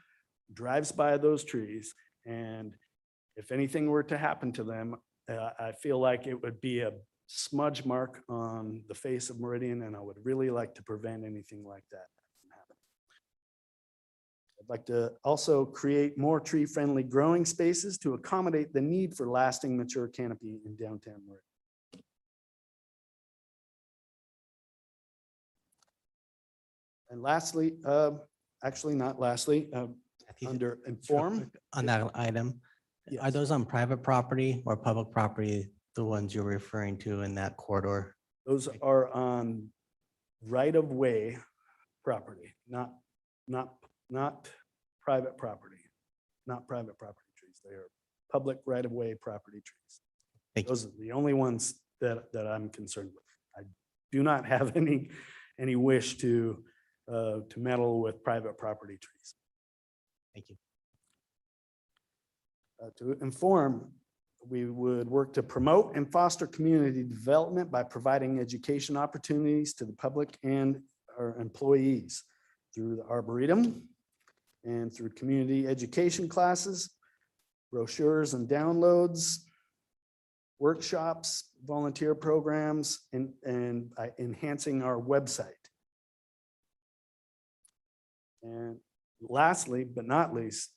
drives by those trees. And if anything were to happen to them, I feel like it would be a smudge mark on the face of Meridian, and I would really like to prevent anything like that from happening. I'd like to also create more tree-friendly growing spaces to accommodate the need for lasting mature canopy in downtown Meridian. And lastly, actually not lastly, under inform. On that item, are those on private property or public property, the ones you're referring to in that corridor? Those are on right-of-way property, not private property, not private property trees. They are public right-of-way property trees. Those are the only ones that I'm concerned with. I do not have any wish to meddle with private property trees. Thank you. To inform, we would work to promote and foster community development by providing education opportunities to the public and our employees through the Arboretum and through community education classes, brochures and downloads, workshops, volunteer programs, and by enhancing our website. And lastly, but not least,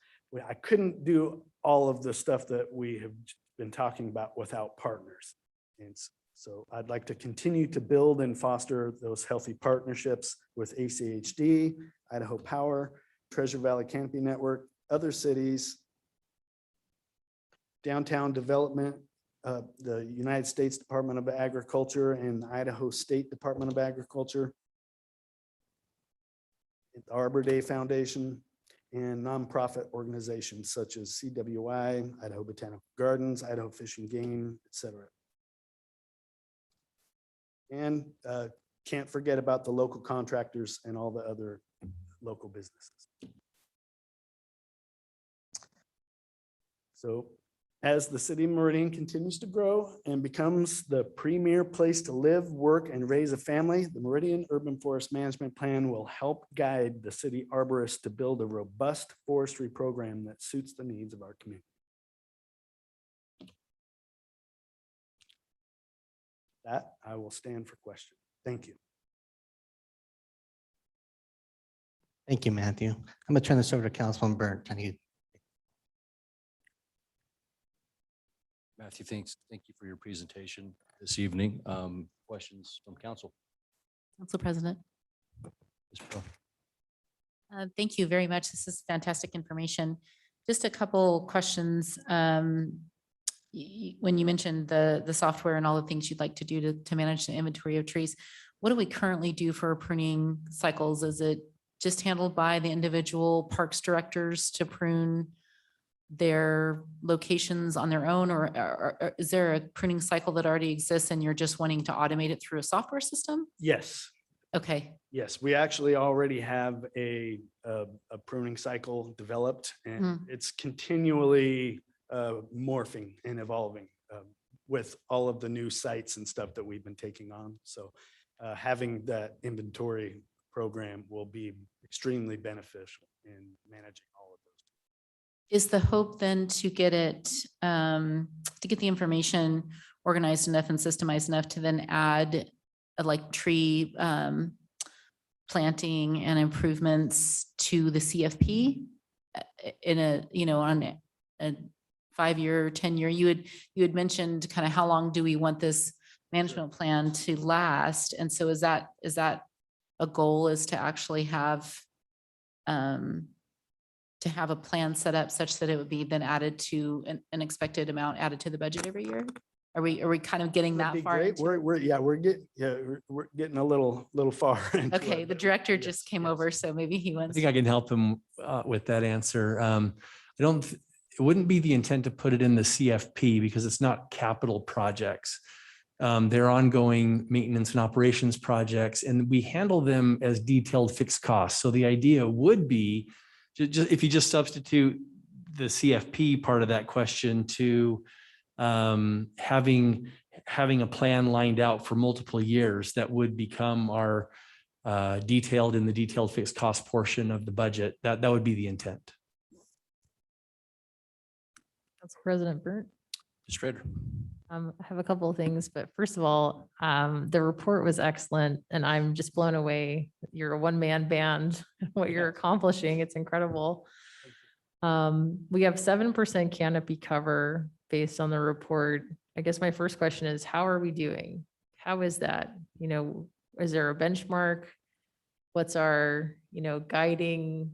I couldn't do all of the stuff that we have been talking about without partners. And so I'd like to continue to build and foster those healthy partnerships with ACHD, Idaho Power, Treasure Valley Canopy Network, other cities, downtown development, the United States Department of Agriculture and the Idaho State Department of Agriculture, the Arbor Day Foundation, and nonprofit organizations such as CWI, Idaho Botanical Gardens, Idaho Fish and Game, etc. And can't forget about the local contractors and all the other local businesses. So as the city of Meridian continues to grow and becomes the premier place to live, work, and raise a family, the Meridian Urban Forest Management Plan will help guide the city arborists to build a robust forestry program that suits the needs of our community. That I will stand for question. Thank you. Thank you, Matthew. I'm going to turn this over to Councilman Burnt. Matthew, thank you for your presentation this evening. Questions from council? Council President. Ms. Pearl? Thank you very much. This is fantastic information. Just a couple questions. When you mentioned the software and all the things you'd like to do to manage the inventory of trees, what do we currently do for pruning cycles? Is it just handled by the individual parks directors to prune their locations on their own, or is there a pruning cycle that already exists and you're just wanting to automate it through a software system? Yes. Okay. Yes, we actually already have a pruning cycle developed, and it's continually morphing and evolving with all of the new sites and stuff that we've been taking on. So having that inventory program will be extremely beneficial in managing all of those. Is the hope then to get it, to get the information organized enough and systemized enough to then add like tree planting and improvements to the CFP in a, on a 5-year, 10-year? You had mentioned kind of how long do we want this management plan to last? And so is that a goal, is to actually have a plan set up such that it would be then added to an expected amount added to the budget every year? Are we kind of getting that far? We're getting a little far. Okay, the director just came over, so maybe he I wants. think I can help him with that answer. It wouldn't be the intent to put it in the CFP because it's not capital projects. They're ongoing maintenance and operations projects, and we handle them as detailed fixed costs. So the idea would be, just if you just substitute the CFP part of that question to having a plan lined out for multiple years that would become our detailed in the detailed fixed cost portion of the budget. That would be the intent. Council President Burnt. Mr. Trader. I have a couple of things, but first of all, the report was excellent and I'm just blown away. You're a one-man band, what you're accomplishing. It's incredible. We have 7% canopy cover based on the report. I guess my first question is, how are we doing? How is that? Is there a benchmark? What's our, guiding?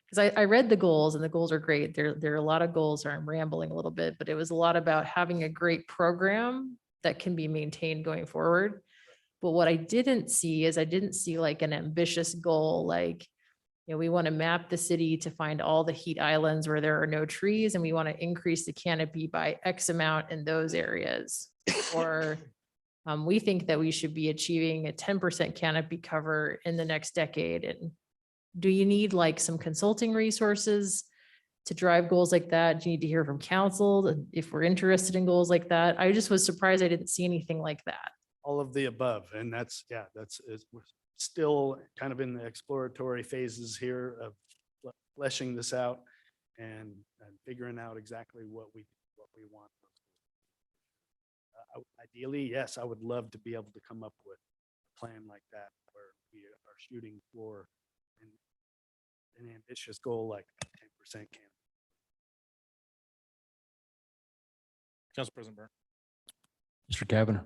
Because I read the goals and the goals are great. There are a lot of goals, or I'm rambling a little bit, but it was a lot about having a great program that can be maintained going forward. But what I didn't see is like an ambitious goal, like, we want to map the city to find all the heat islands where there are no trees, and we want to increase the canopy by X amount in those areas. Or we think that we should be achieving a 10% canopy cover in the next decade. And do you need like some consulting resources to drive goals like that? Do you need to hear from council if we're interested in goals like that? I just was surprised I didn't see anything like that. All of the above. And we're still kind of in the exploratory phases here of fleshing this out and figuring out exactly what we want. Ideally, yes, I would love to be able to come up with a plan like that where we are shooting for an ambitious goal like 10% canopy. Council President Burnt. Mr. Cavanagh.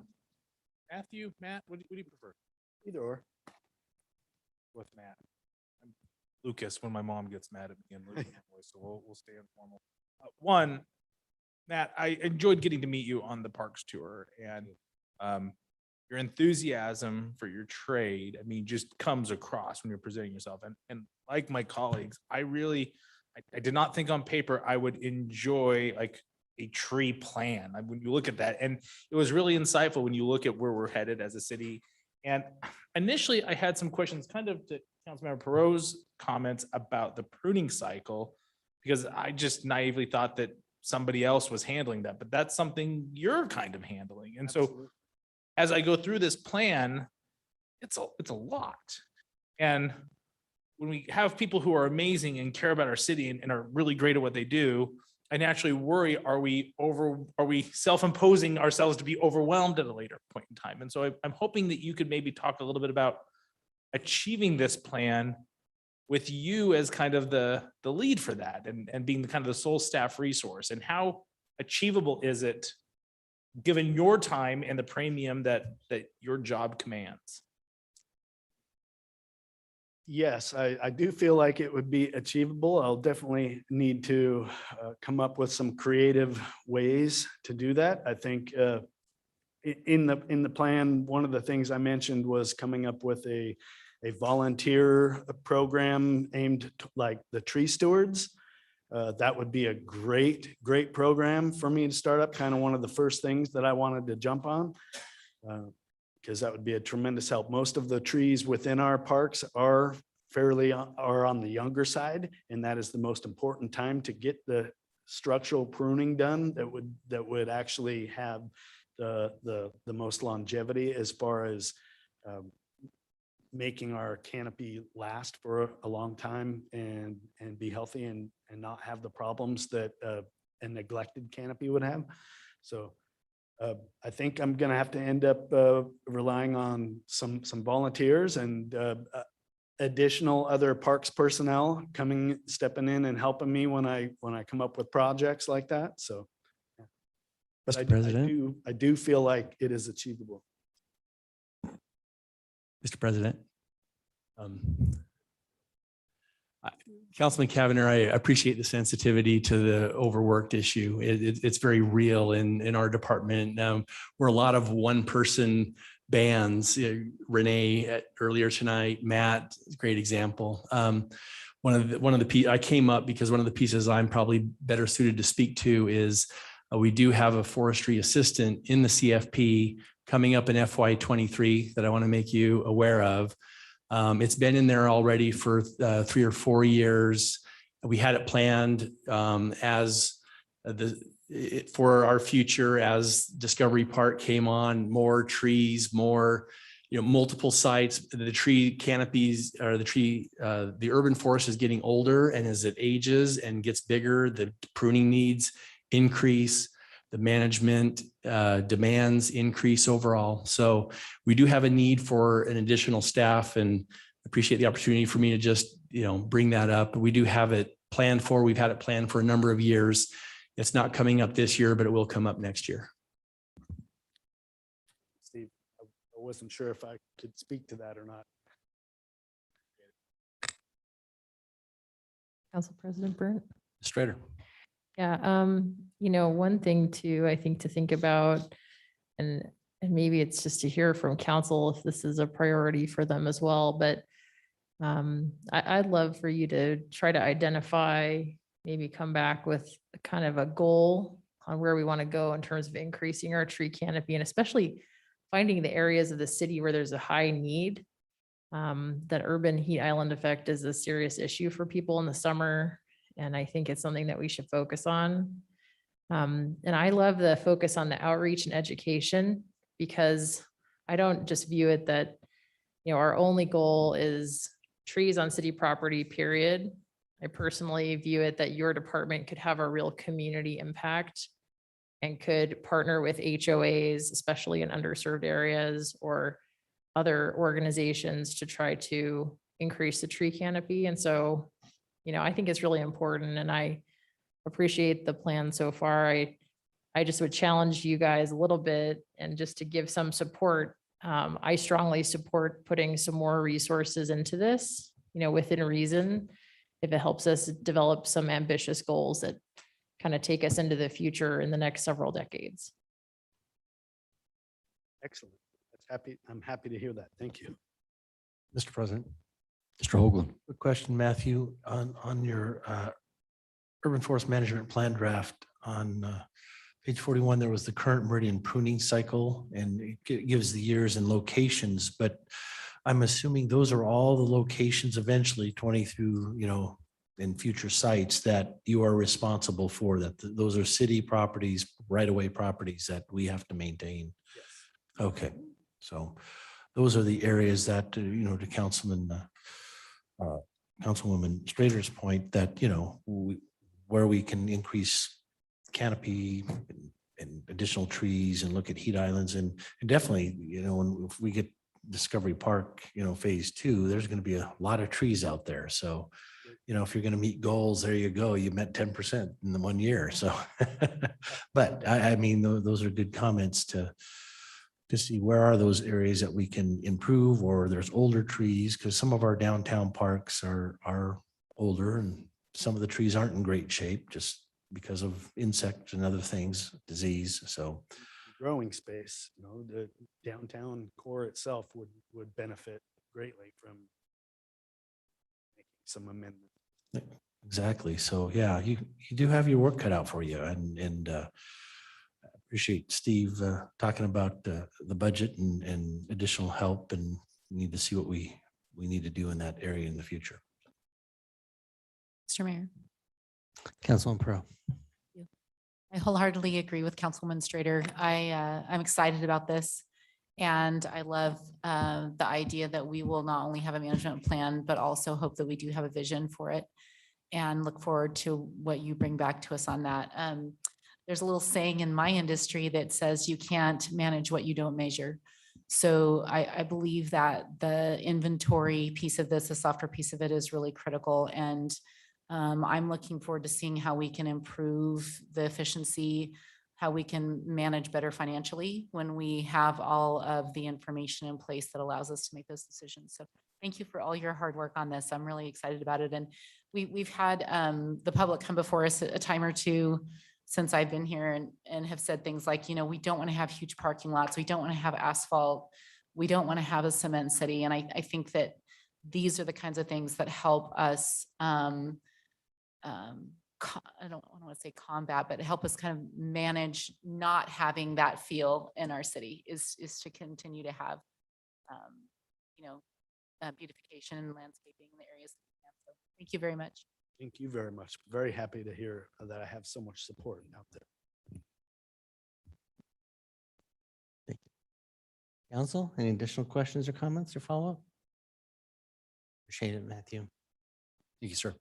Matthew, Matt, what do you prefer? Either or. With Matt. I'm Lucas, when my mom gets mad at me and loses my voice, so we'll stay informal. One, Matt, I enjoyed getting to meet you on the parks tour, and your enthusiasm for your trade, just comes across when you're presenting yourself. And like my colleagues, I did not think on paper I would enjoy like a tree plan. When you look at that, and it was really insightful when you look at where we're headed as a city. And initially I had some questions kind of to Councilmember Perot's comments about the pruning cycle, because I just naively thought that somebody else was handling that, but that's something you're kind of handling. And so as I go through this plan, it's a lot. And when we have people who are amazing and care about our city and are really great at what they do, I naturally worry, are we self-imposing ourselves to be overwhelmed at a later point in time? And so I'm hoping that you could maybe talk a little bit about achieving this plan with you as kind of the lead for that, and being the kind of the sole staff resource, and how achievable is it given your time and the premium that your job commands? Yes, I do feel like it would be achievable. I'll definitely need to come up with some creative ways to do that. I think in the plan, one of the things I mentioned was coming up with a volunteer program aimed like the tree stewards. That would be a great program for me to start up, kind of one of the first things that I wanted to jump on. Because that would be a tremendous help. Most of the trees within our parks are on the younger side, and that is the most important time to get the structural pruning done that would actually have the most longevity as far as making our canopy last for a long time and be healthy and not have the problems that a neglected canopy would have. So I think I'm going to have to end up relying on some volunteers and additional other parks personnel stepping in and helping me when I come up with projects like that. So, Mr. President. I do feel like it is achievable. Mr. President. Councilman Cavanagh, I appreciate the sensitivity to the overworked issue. It's very real in our department. We're a lot of one-person bands. Renee earlier tonight, Matt, great example. I came up because one of the pieces I'm probably better suited to speak to is we do have a forestry assistant in the CFP coming up in FY23 that I want to make you aware of. It's been in there already for 3 or 4 years. We had it planned for our future as Discovery Park came on, more trees, more, multiple sites. The tree canopies or the urban forest is getting older, and as it ages and gets bigger, the pruning needs increase. The management demands increase overall. So we do have a need for an additional staff, and appreciate the opportunity for me to just, bring that up. We do have it planned for. We've had it planned for a number of years. It's not coming up this year, but it will come up next year. Steve, I wasn't sure if I could speak to that or not. Council President Burnt. Strader. Yeah, one thing too, I think to think about, and maybe it's just to hear from council if this is a priority for them as well, but I'd love for you to try to identify, maybe come back with kind of a goal on where we want to go in terms of increasing our tree canopy, and especially finding the areas of the city where there's a high need. That urban heat island effect is a serious issue for people in the summer. And I think it's something that we should focus on. And I love the focus on the outreach and education, because I don't just view it that, our only goal is trees on city property, period. I personally view it that your department could have a real community impact and could partner with HOAs, especially in underserved areas, or other organizations to try to increase the tree canopy. And so, I think it's really important, and I appreciate the plan so far. I just would challenge you guys a little bit, and just to give some support. I strongly support putting some more resources into this, within reason, if it helps us develop some ambitious goals that kind of take us into the future in the next several decades. Excellent. I'm happy to hear that. Thank you. Mr. President. Mr. Hoagland. Good question, Matthew, on your urban forest management plan draft on page 41, there was the current Meridian pruning cycle, and it gives the years and locations, but I'm assuming those are all the locations eventually 20 through, in future sites that you are responsible for, that those are city properties, right-of-way properties that we have to maintain. Yes. Okay. So those are the areas that, to Councilwoman Strader's point, that, where we can increase canopy and additional trees and look at heat islands and definitely, if we get Discovery Park, phase 2, there's going to be a lot of trees out there. So, if you're going to meet goals, there you go. You met 10% in the 1 year. So, but I mean, those are good comments to see where are those areas that we can improve, or there's older trees, because some of our downtown parks are older and some of the trees aren't in great shape just because of insects and other things, disease. So Growing space, the downtown core itself would benefit greatly from making some amendments. exactly. So yeah, you do have your work cut out for you, and I appreciate Steve talking about the budget and additional help, and we need to see what we need to do in that area in the future. Mr. Mayor. Councilman Pro. I wholeheartedly agree with Councilwoman Strader. I'm excited about this. And I love the idea that we will not only have a management plan, but also hope that we do have a vision for it, and look forward to what you bring back to us on that. There's a little saying in my industry that says you can't manage what you don't measure. So I believe that the inventory piece of this, the software piece of it, is really critical. And I'm looking forward to seeing how we can improve the efficiency, how we can manage better financially when we have all of the information in place that allows us to make those decisions. So thank you for all your hard work on this. I'm really excited about it. And we've had the public come before us a time or two since I've been here and have said things like, we don't want to have huge parking lots. We don't want to have asphalt. We don't want to have a cement city. And I think that these are the kinds of things that help us I don't want to say combat, but help us kind of manage not having that feel in our city is to continue to have, beautification and landscaping in the areas. So thank you very much. Thank you very much. Very happy to hear that I have so much support out there. Thank you. Council, any additional questions or comments or follow-up? Appreciate it, Matthew. Thank you, sir.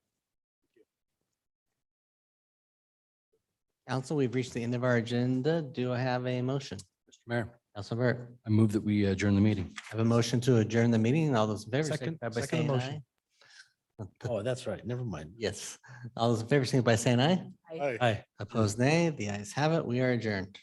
Council, we've reached the end of our agenda. Do I have a motion? Mr. Mayor, Council Burt. I move that we adjourn the meeting. I have a motion to adjourn the meeting. All those in favor, Second signify by the saying motion. aye. Oh, that's right. Never mind. Yes. All those in favor, signify by saying aye. Aye. Aye. Opposed, nay. The ayes have it. We are adjourned.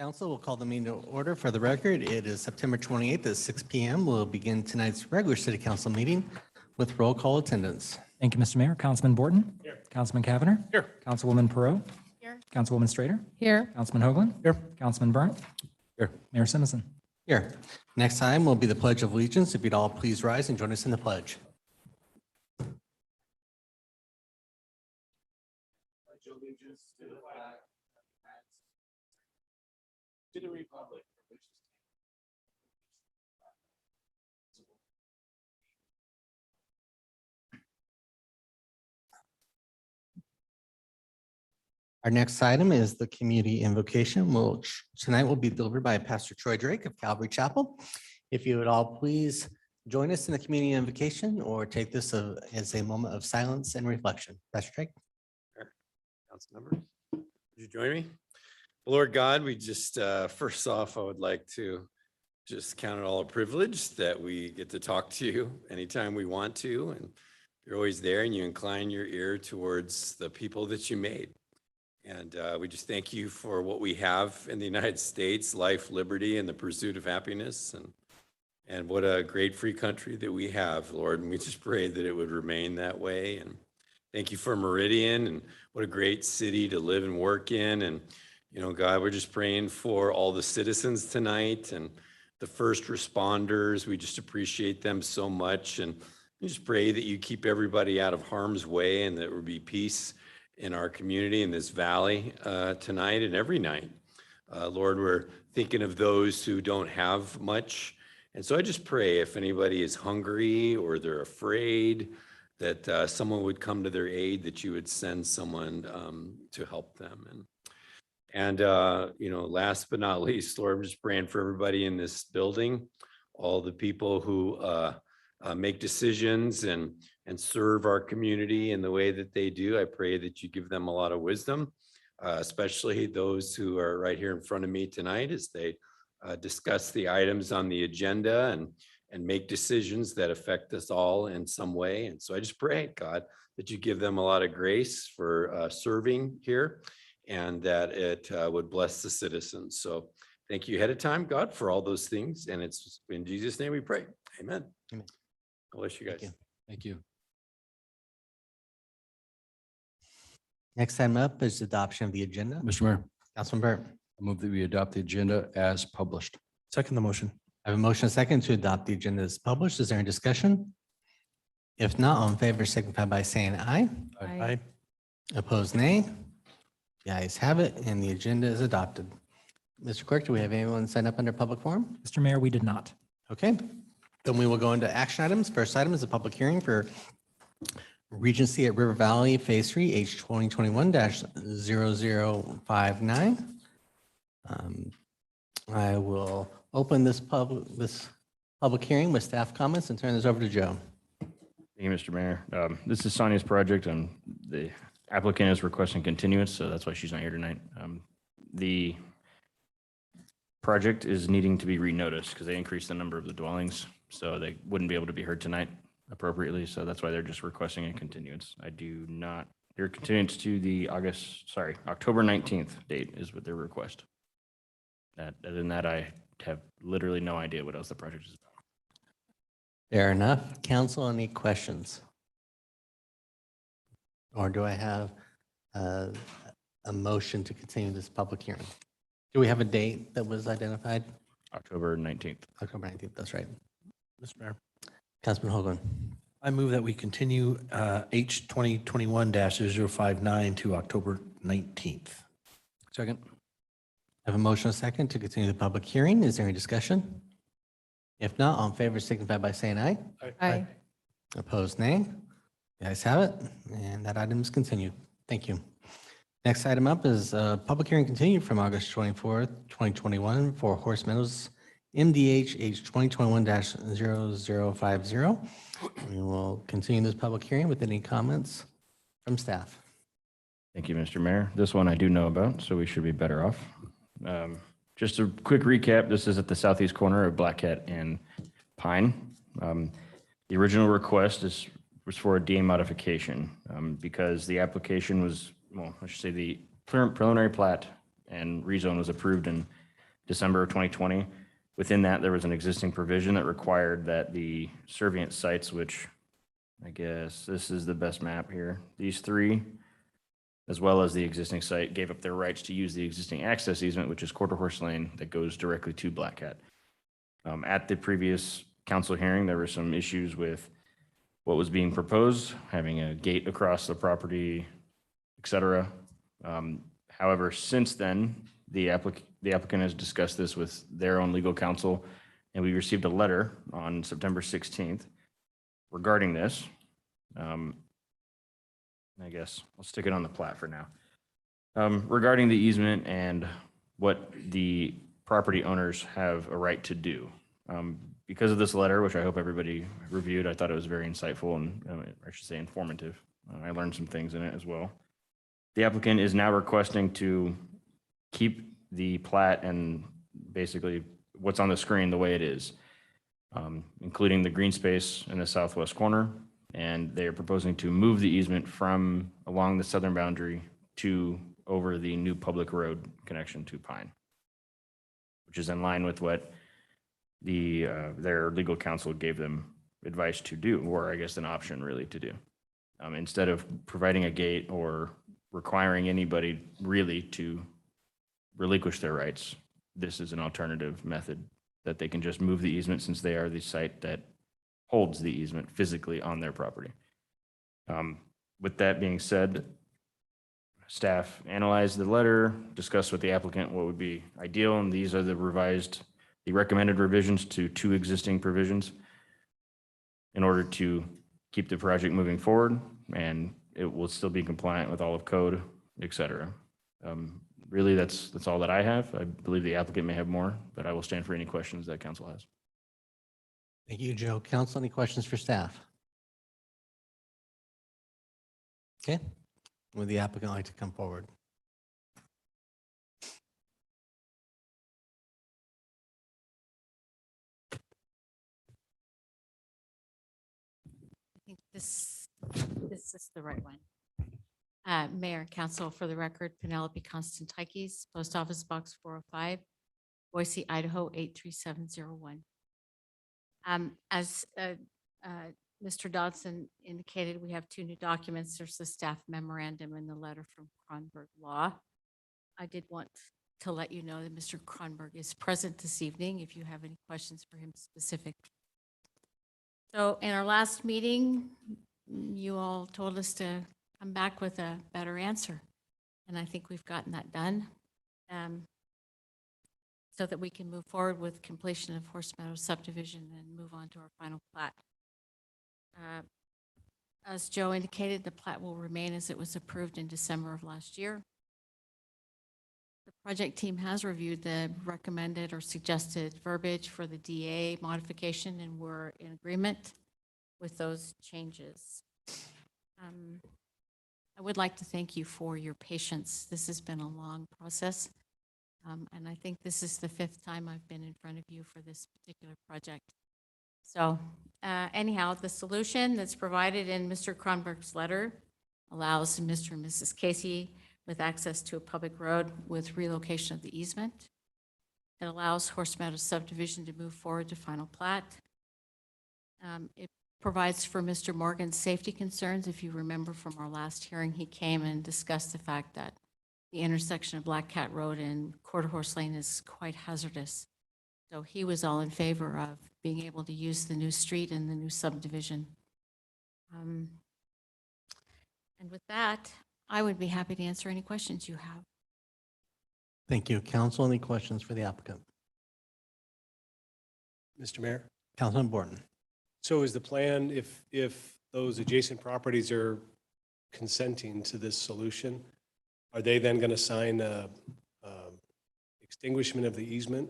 Council will call the meeting to order. For the record, it is September 28th at 6 p.m. We'll begin tonight's regular city council meeting with roll call attendance. Thank you, Mr. Mayor. Councilman Borton? Here. Councilman Cavanagh? Here. Councilwoman Perot? Here. Councilwoman Strader? Here. Councilman Hoagland? Here. Councilman Burnt? Here. Mayor Simmons. Here. Next time will be the Pledge of Allegiance. If you'd all please rise and join us in the pledge. To the republic. Our next item is the community invocation, which tonight will be delivered by Pastor Troy Drake of Calvary Chapel. If you would all please join us in the community invocation or take this as a moment of silence and reflection. Pastor Drake. Council members, would you join me? Lord God, we just, first off, I would like to just count it all a privilege that we get to talk to you anytime we want to. And you're always there and you incline your ear towards the people that you made. And we just thank you for what we have in the United States, life, liberty, and the pursuit of happiness. And what a great free country that we have, Lord. And we just pray that it would remain that way. And thank you for Meridian and what a great city to live and work in. And, you know, God, we're just praying for all the citizens tonight and the first responders. We just appreciate them so much. And we just pray that you keep everybody out of harm's way and that there will be peace in our community, in this valley tonight and every night. Lord, we're thinking of those who don't have much. And so I just pray if anybody is hungry or they're afraid, that someone would come to their aid, that you would send someone to help them. And you know, last but not least, Lord, I'm just praying for everybody in this building, all the people who make decisions and serve our community in the way that they do. I pray that you give them a lot of wisdom, especially those who are right here in front of me tonight as they discuss the items on the agenda and make decisions that affect us all in some way. And so I just pray, God, that you give them a lot of grace for serving here and that it would bless the citizens. So thank you ahead of time, God, for all those things. And it's in Jesus' name we pray. Amen. Amen. God bless you guys. Thank you. Next item up is adoption of the agenda. Mr. Mayor, Councilman Burnt. I move that we adopt the agenda as published. Second the motion. I have a motion second to adopt the agenda as published. Is there any discussion? If not, all in favor signify by saying aye. Aye. Opposed, nay. The ayes have it, and the agenda is adopted. Mr. Clerk, do we have anyone sign up under public forum? Mr. Mayor, we did not. Okay, then we will go into action items. First item is a public hearing for Regency at River Valley Phase 3, H 2021-0059. I will open this public hearing with staff comments and turn this over to Joe. Thank you, Mr. Mayor. This is Sonia's project and the applicant is requesting continuance, so that's why she's not here tonight. The project is needing to be renoticed because they increased the number of the dwellings, so they wouldn't be able to be heard tonight appropriately. So that's why they're just requesting a continuance. Your continuance to the October 19th date is what their request. Other than that, I have literally no idea what else the project is about. Fair enough. Council, any questions? Or do I have a motion to continue this public hearing? Do we have a date that was identified? October 19th. October 19th, that's right. Mr. Mayor, Councilman Hoagland. I move that we continue H 2021-059 to October 19th. Second. I have a motion and a second to continue the public hearing. Is there any discussion? If not, all in favor signify by saying aye. Aye. Opposed, nay. The ayes have it, and that item is continued. Thank you. Next item up is a public hearing continued from August 24th, 2021 for Horse Meadows MDH H 2021-0050. We will continue this public hearing with any comments from staff. Thank you, Mr. Mayor. This one I do know about, so we should be better off. Just a quick recap, this is at the southeast corner of Black Cat and Pine. The original request was for a DA modification because the application was, well, I should say the preliminary plat and rezone was approved in December of 2020. Within that, there was an existing provision that required that the servient sites, which I guess this is the best map here, these three, as well as the existing site, gave up their rights to use the existing access easement, which is Quarter Horse Lane, that goes directly to Black Cat. At the previous council hearing, there were some issues with what was being proposed, having a gate across the property, et cetera. However, since then, the applicant has discussed this with their own legal counsel, and we received a letter on September 16th regarding this. I guess I'll stick it on the plat for now. Regarding the easement and what the property owners have a right to do. Because of this letter, which I hope everybody reviewed, I thought it was very insightful and I should say informative. I learned some things in it as well. The applicant is now requesting to keep the plat and basically what's on the screen the way it is, including the green space in the southwest corner. And they are proposing to move the easement from along the southern boundary to over the new public road connection to Pine, which is in line with what their legal counsel gave them advice to do, or I guess an option really to do. Instead of providing a gate or requiring anybody really to relinquish their rights, this is an alternative method that they can just move the easement since they are the site that holds the easement physically on their property. With that being said, staff analyzed the letter, discussed with the applicant what would be ideal, and these are the recommended revisions to two existing provisions in order to keep the project moving forward, and it will still be compliant with all of code, et cetera. Really, that's all that I have. I believe the applicant may have more, but I will stand for any questions that council has. Thank you, Joe. Council, any questions for staff? Okay. Would the applicant like to come forward? I think this is the right one. Mayor, council, for the record, Penelope Constantikis, Post Office Box 405, Boise, Idaho 83701. As Mr. Dodson indicated, we have two new documents. There's the staff memorandum and the letter from Kronberg Law. I did want to let you know that Mr. Kronberg is present this evening if you have any questions for him specific. So in our last meeting, you all told us to come back with a better answer. And I think we've gotten that done so that we can move forward with completion of Horse Meadow subdivision and move on to our final plat. As Joe indicated, the plat will remain as it was approved in December of last year. The project team has reviewed the recommended or suggested verbiage for the DA modification, and we're in agreement with those changes. I would like to thank you for your patience. This has been a long process, and I think this is the 5th time I've been in front of you for this particular project. So anyhow, the solution that's provided in Mr. Kronberg's letter allows Mr. and Mrs. Casey with access to a public road with relocation of the easement. It allows Horse Meadow subdivision to move forward to final plat. It provides for Mr. Morgan's safety concerns. If you remember from our last hearing, he came and discussed the fact that the intersection of Black Cat Road and Quarter Horse Lane is quite hazardous. So he was all in favor of being able to use the new street and the new subdivision. And with that, I would be happy to answer any questions you have. Thank you. Council, any questions for the applicant? Mr. Mayor? Councilman Borton. So is the plan, if those adjacent properties are consenting to this solution, are they then going to sign a extinguishment of the easement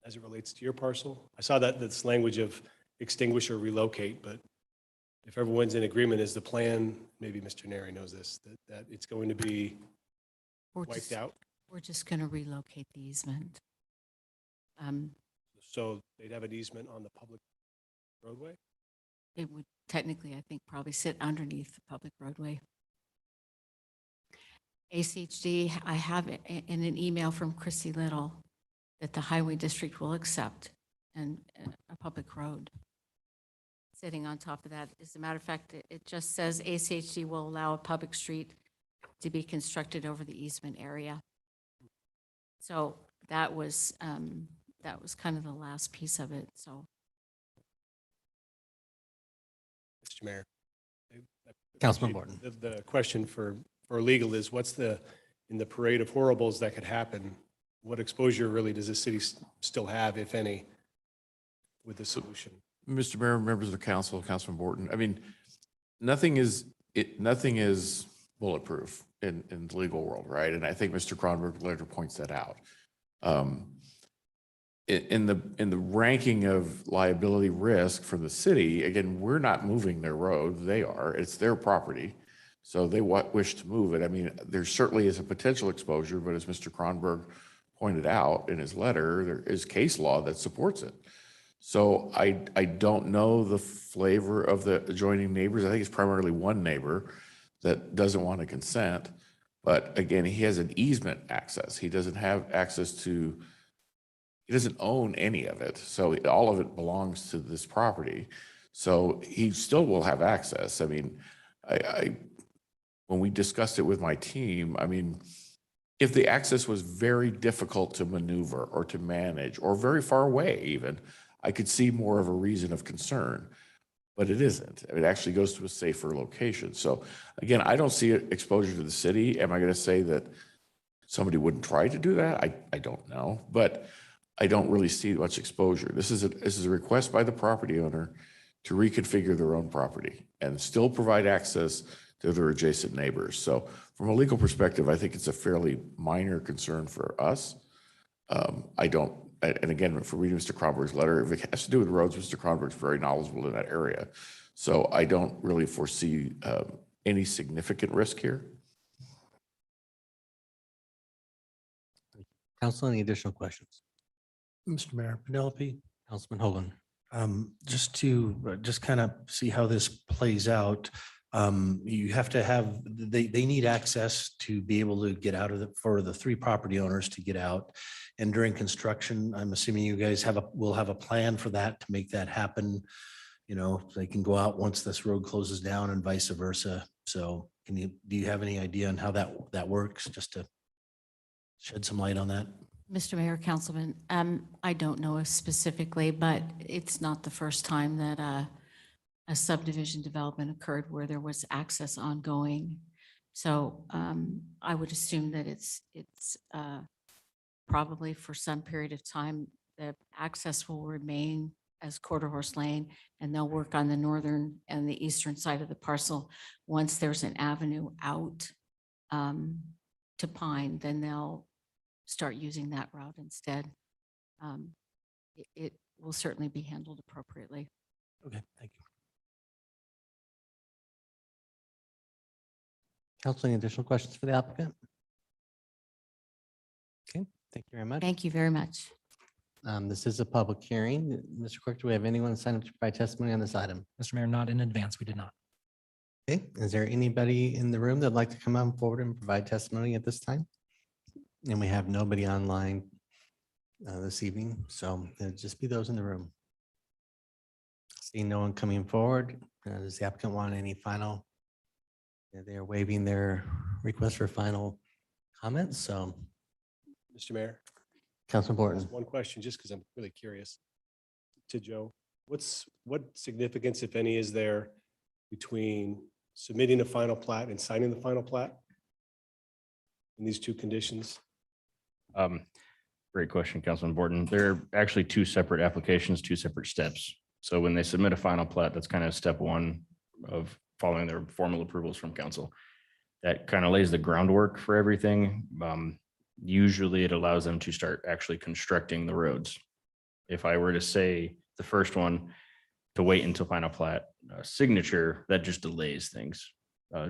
as it relates to your parcel? I saw that this language of extinguish or relocate, but if everyone's in agreement, is the plan, maybe Mr. Neri knows this, that it's going to be wiped out? We're just going to relocate the easement. So they'd have an easement on the public roadway? It would technically, I think, probably sit underneath the public roadway. ACHD, I have it in an email from Chrissy Little. that the highway district will accept and a public road. Sitting on top of that, as a matter of fact, it just says ACHD will allow a public street to be constructed over the easement area. So that was kind of the last piece of it, so. Mr. Mayor. Councilman Borton. The question for legal is what's in the parade of horribles that could happen, what exposure really does the city still have, if any, with the solution? Mr. Mayor, members of the council, Councilman Borton, I mean, nothing is bulletproof in the legal world, right? And I think Mr. Kronberg later points that out. In the ranking of liability risk for the city, again, we're not moving their road. They are. It's their property. So they wish to move it. I mean, there certainly is a potential exposure, but as Mr. Kronberg pointed out in his letter, there is case law that supports it. So I don't know the flavor of the adjoining neighbors. I think it's primarily one neighbor that doesn't want to consent. But again, he has an easement access. He doesn't have access to, he doesn't own any of it. So all of it belongs to this property. So he still will have access. I mean, when we discussed it with my team, I mean, if the access was very difficult to maneuver or to manage or very far away even, I could see more of a reason of concern, but it isn't. It actually goes to a safer location. So again, I don't see exposure to the city. Am I going to say that somebody wouldn't try to do that? I don't know, but I don't really see much exposure. This is a request by the property owner to reconfigure their own property and still provide access to their adjacent neighbors. So from a legal perspective, I think it's a fairly minor concern for us. And again, for reading Mr. Kronberg's letter, if it has to do with roads, Mr. Kronberg's very knowledgeable in that area. So I don't really foresee any significant risk here. Council, any additional questions? Mr. Mayor, Penelope, Councilman Hogan. just kind of see how this plays out. You have to have, they need access to be able to get out of for the three property owners to get out. And during construction, I'm assuming you guys will have a plan for that to make that happen. You know, they can go out once this road closes down and vice versa. So do you have any idea on how that works, just to shed some light on that? Mr. Mayor, Councilman, I don't know specifically, but it's not the first time that a subdivision development occurred where there was access ongoing. So I would assume that it's probably for some period of time, the access will remain as Quarter Horse Lane, and they'll work on the northern and the eastern side of the parcel. Once there's an avenue out to Pine, then they'll start using that route instead. It will certainly be handled appropriately. Okay, thank you. Council, any additional questions for the applicant? Okay, thank you very much. Thank you very much. This is a public hearing. Mr. Clerk, do we have anyone signed up to provide testimony on this item? Mr. Mayor, not in advance. We did not. Okay, is there anybody in the room that'd like to come on forward and provide testimony at this time? And we have nobody online this evening, so it'll just be those in the room. Seeing no one coming forward, does the applicant want any final? They are waiving their request for final comments, so. Mr. Mayor. Councilman Borton. One question, just because I'm really curious to Joe. What significance, if any, is there between submitting a final plat and signing the final plat in these two conditions? Great question, Councilman Borton. They're actually two separate applications, two separate steps. So when they submit a final plat, that's kind of step one of following their formal approvals from council. That kind of lays the groundwork for everything. Usually it allows them to start actually constructing the roads. If I were to say the first one to wait until final plat signature, that just delays things,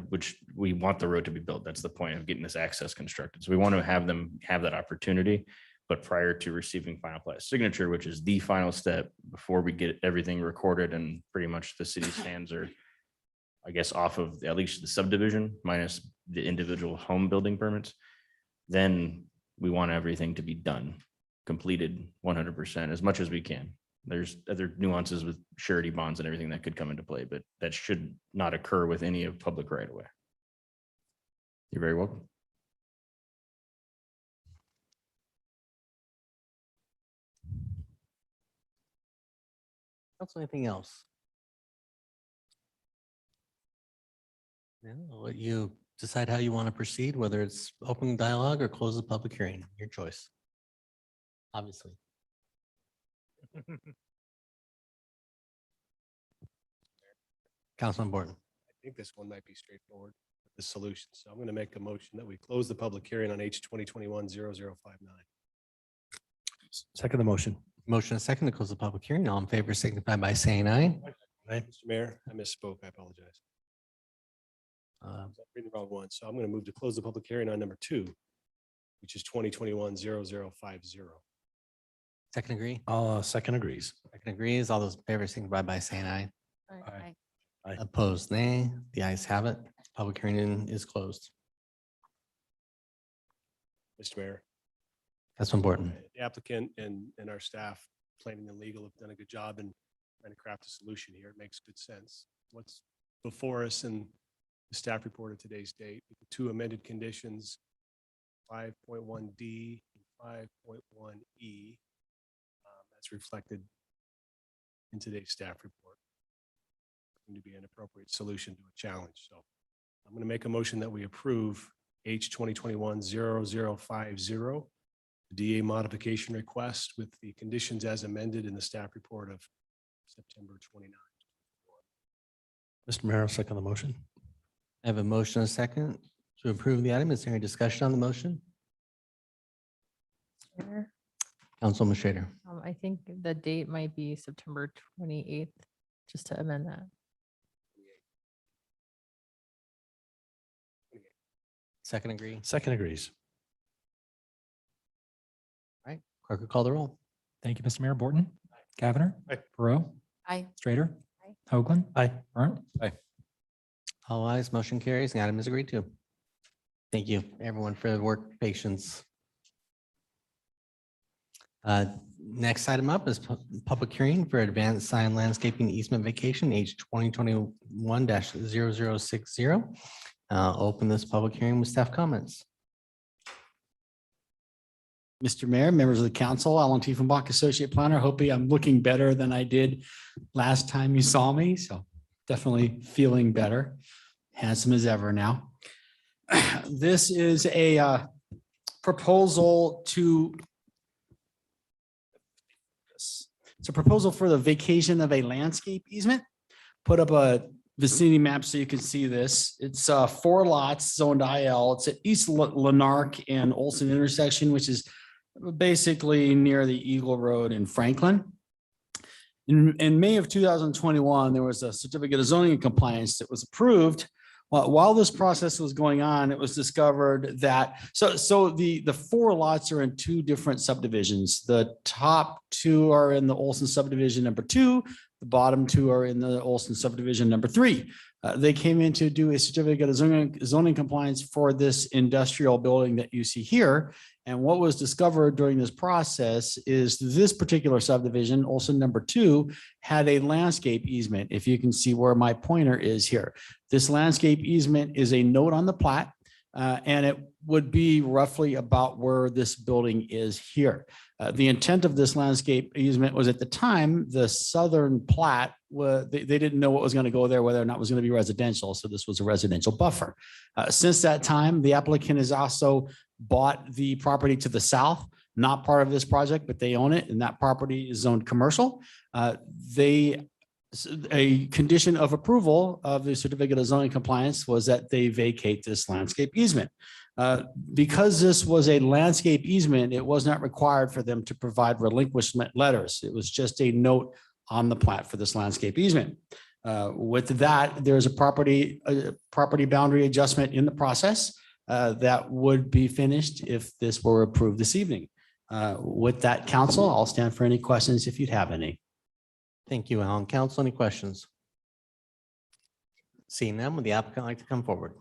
which we want the road to be built. That's the point of getting this access constructed. So we want to have them have that opportunity, but prior to receiving final plat signature, which is the final step before we get everything recorded and pretty much the city's hands are, I guess, off of at least the subdivision minus the individual home building permits, then we want everything to be done. completed 100% as much as we can. There's other nuances with surety bonds and everything that could come into play, but that should not occur with any of public right of way. You're very welcome. Council, anything else? Yeah, I'll let you decide how you want to proceed, whether it's open dialogue or close the public hearing, your choice. Obviously. Councilman Borton. I think this one might be straightforward, the solution. So I'm going to make a motion that we close the public hearing on H 2021-0059. Second the motion. Motion and second to close the public hearing. All in favor signify by saying aye. Mr. Mayor, I misspoke. I apologize. I'm reading the wrong one. So I'm going to move to close the public hearing on number 2, which is 2021-0050. Second agree. Second agrees. Second agrees. All those in favor signify by saying aye. Aye. Aye. Opposed, nay. The ayes have it. Public hearing is closed. Mr. Mayor. Councilman Borton. The applicant and our staff, planning and legal, have done a good job in trying to craft a solution here. It makes good sense. What's before us in the staff report of today's date, with the 2 amended conditions, 5.1D and 5.1E, that's reflected in today's staff report. Going to be an appropriate solution to a challenge. So I'm going to make a motion that we approve H 2021-0050, the DA modification request with the conditions as amended in the staff report of September 29. Mr. Mayor, I'll second the motion. I have a motion and a second to approve the item. Is there any discussion on the motion? Chair, Councilman Schrader. I think the date might be September 28th, just to amend that. Second agree. Second agrees. All right, clerk will call the roll. Thank you, Mr. Mayor. Borton. Cavanagh. Aye. Perot. Aye. Strader. Aye. Hoagland. Aye. Burnt. All ayes, motion carries. The item is agreed to. Thank you, everyone, for the work patience. Next item up is public hearing for advanced sign landscaping easement vacation, H 2021-0060. Open this public hearing with staff comments. Mr. Mayor, members of the council, Alan Tiefenbach, Associate Planner. Hoping I'm looking better than I did last time you saw me. So definitely feeling better. Handsome as ever now. This is a proposal to. It's a proposal for the vacation of a landscape easement. Put up a vicinity map so you can see this. It's 4 lots zoned IL. It's at East Lanark and Olson intersection, which is basically near the Eagle Road in Franklin. In May of 2021, there was a certificate of zoning compliance that was approved. While this process was going on, it was discovered that, so the 4 lots are in 2 different subdivisions. The top 2 are in the Olson subdivision number 2. The bottom 2 are in the Olson subdivision number 3. They came in to do a certificate of zoning compliance for this industrial building that you see here. And what was discovered during this process is this particular subdivision, Olson number 2, had a landscape easement. If you can see where my pointer is here, this landscape easement is a note on the plat, and it would be roughly about where this building is here. The intent of this landscape easement was, at the time, the southern plat, they didn't know what was going to go there, whether or not it was going to be residential. So this was a residential buffer. Since that time, the applicant has also bought the property to the south, not part of this project, but they own it, and that property is zoned commercial. A condition of approval of the certificate of zoning compliance was that they vacate this landscape easement. Because this was a landscape easement, it was not required for them to provide relinquishment letters. It was just a note on the plat for this landscape easement. With that, there's a property boundary adjustment in the process that would be finished if this were approved this evening. With that, council, I'll stand for any questions if you'd have any. Thank you, Alan. Council, any questions? Seeing none, would the applicant like to come forward?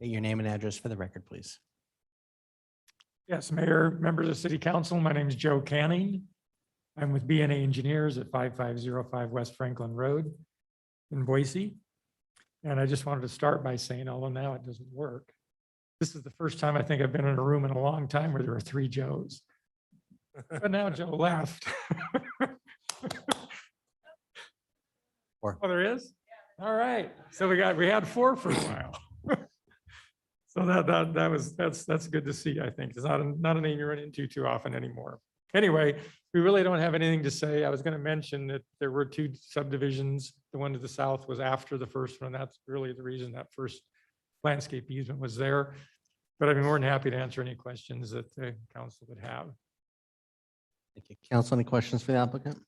State your name and address for the record, please. Yes, Mayor, members of City Council, my name is Joe Canning. I'm with B&A Engineers at 5505 West Franklin Road in Boise. And I just wanted to start by saying, although now it doesn't work, this is the first time I think I've been in a room in a long time where there are 3 Joes. But now Joe left. Four. Oh, there is? All right. So we had 4 for a while. So that's good to see, I think. It's not a name you run into too often anymore. Anyway, we really don't have anything to say. I was going to mention that there were 2 subdivisions. The one to the south was after the first one. That's really the reason that first landscape easement was there. But I'd be more than happy to answer any questions that the council would have. Thank you. Council, any questions for the applicant?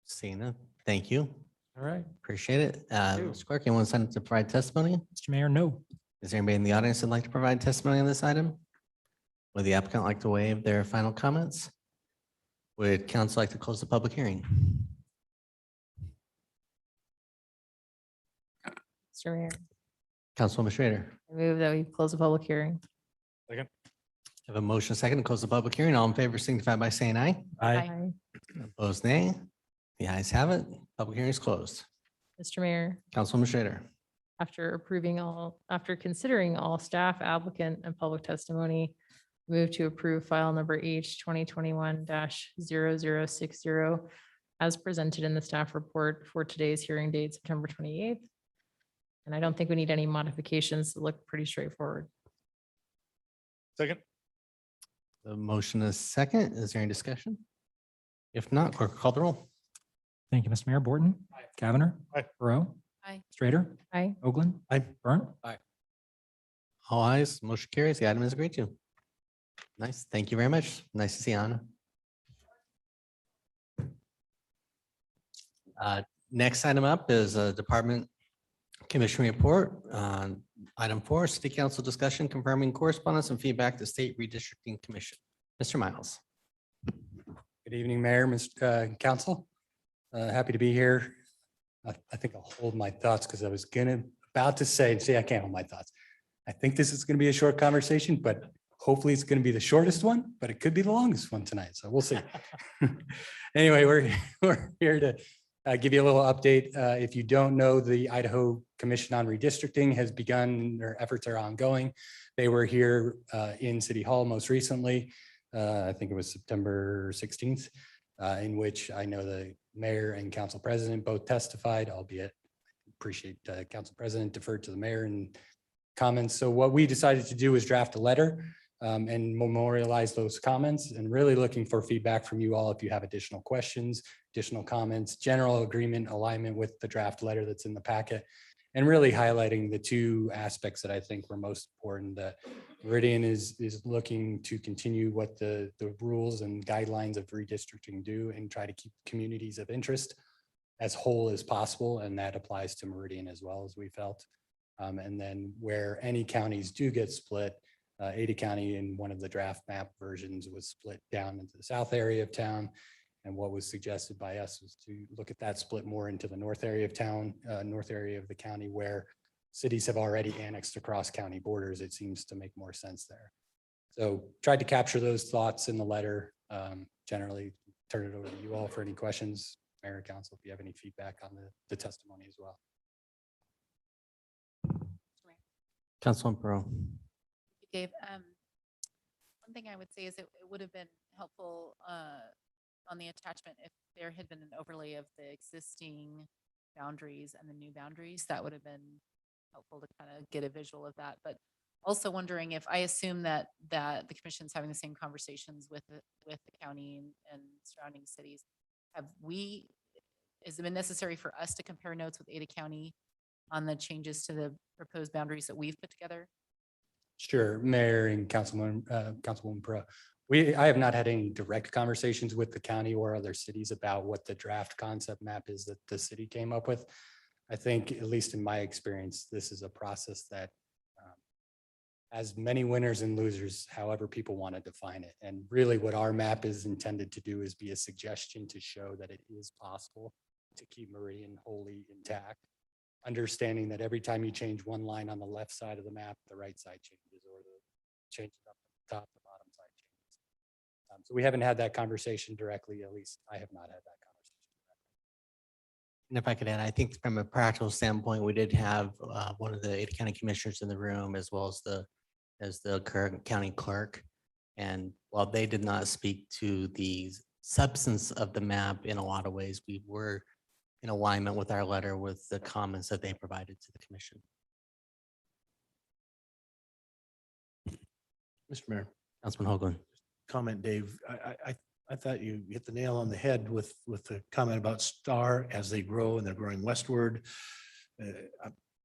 Seeing none, thank you. All right. Appreciate it. you. Mr. Clerk, anyone sign up to provide testimony? Mr. Mayor, no. Is there anybody in the audience that'd like to provide testimony on this item? Would the applicant like to waive their final comments? Would council like to close the public hearing? Mr. Mayor, Councilwoman Schrader, I move that we close the public hearing. Second. have a motion second to close the public hearing. All in favor signify by saying aye. Aye. Opposed, nay. The ayes have it. Public hearing is closed. Mr. Mayor, Councilwoman Schrader. after considering all staff, applicant, and public testimony, move to approve file number H 2021-0060 as presented in the staff report for today's hearing date, September 28th. And I don't think we need any modifications. They look pretty straightforward. Second. The motion is second. Is there any discussion? If not, clerk will call the roll. Thank you, Mr. Mayor. Borton. Cavanagh. Aye. Burrow. Aye. Strader. Aye. Hoagland. Aye. Burnt. All ayes, motion carries. The item is agreed to. Nice. Thank you very much. Nice to see you, Anna. Next item up is a department commission report. Item 4, city council discussion confirming correspondence and feedback to state redistricting commission. Mr. Miles. Good evening, Mayor, Mr. Council. Happy to be here. I think I'll hold my thoughts because I was about to say, and see, I can't hold my thoughts. I think this is going to be a short conversation, but hopefully it's going to be the shortest one, but it could be the longest one tonight. So we'll see. Anyway, we're here to give you a little update. If you don't know, the Idaho Commission on Redistricting has begun, their efforts are ongoing. They were here in City Hall most recently. I think it was September 16th, in which I know the mayor and council president both testified, albeit appreciate council president deferred to the mayor and comments. So what we decided to do is draft a letter and memorialize those comments, and really looking for feedback from you all if you have additional questions, additional comments, general agreement, alignment with the draft letter that's in the packet, and really highlighting the 2 aspects that I think were most important. That Meridian is looking to continue what the rules and guidelines of redistricting do and try to keep communities of interest as whole as possible. And that applies to Meridian as well, as we felt. And then where any counties do get split, Ada County in one of the draft map versions was split down into the south area of town. And what was suggested by us was to look at that split more into the north area of town, north area of the county, where cities have already annexed across county borders. It seems to make more sense there. So tried to capture those thoughts in the letter. Generally turn it over to you all for any questions. Mayor, council, if you have any feedback on the testimony as well. Councilman Burrow. Dave, one thing I would say is it would have been helpful on the attachment if there had been an overlay of the existing boundaries and the new boundaries. That would have been helpful to kind of get a visual of that. But also wondering if, I assume that the commission's having the same conversations with the county and surrounding cities. Has it been necessary for us to compare notes with Ada County on the changes to the proposed boundaries that we've put together? Sure, Mayor and Councilwoman Pro. I have not had any direct conversations with the county or other cities about what the draft concept map is that the city came up with. I think, at least in my experience, this is a process that has many winners and losers, however people want to define it. And really what our map is intended to do is be a suggestion to show that it is possible to keep Meridian wholly intact. understanding that every time you change one line on the left side of the map, the right side changes, or the change it up at the top, the bottom side changes. So we haven't had that conversation directly, at least I have not had that conversation. And if I could add, I think from a practical standpoint, we did have one of the Ada County Commissioners in the room, as well as the current county clerk. And while they did not speak to the substance of the map in a lot of ways, we were in alignment with our letter with the comments that they provided to the commission. Mr. Mayor, Councilman Hoagland. comment, Dave. I thought you hit the nail on the head with the comment about Star as they grow and they're growing westward.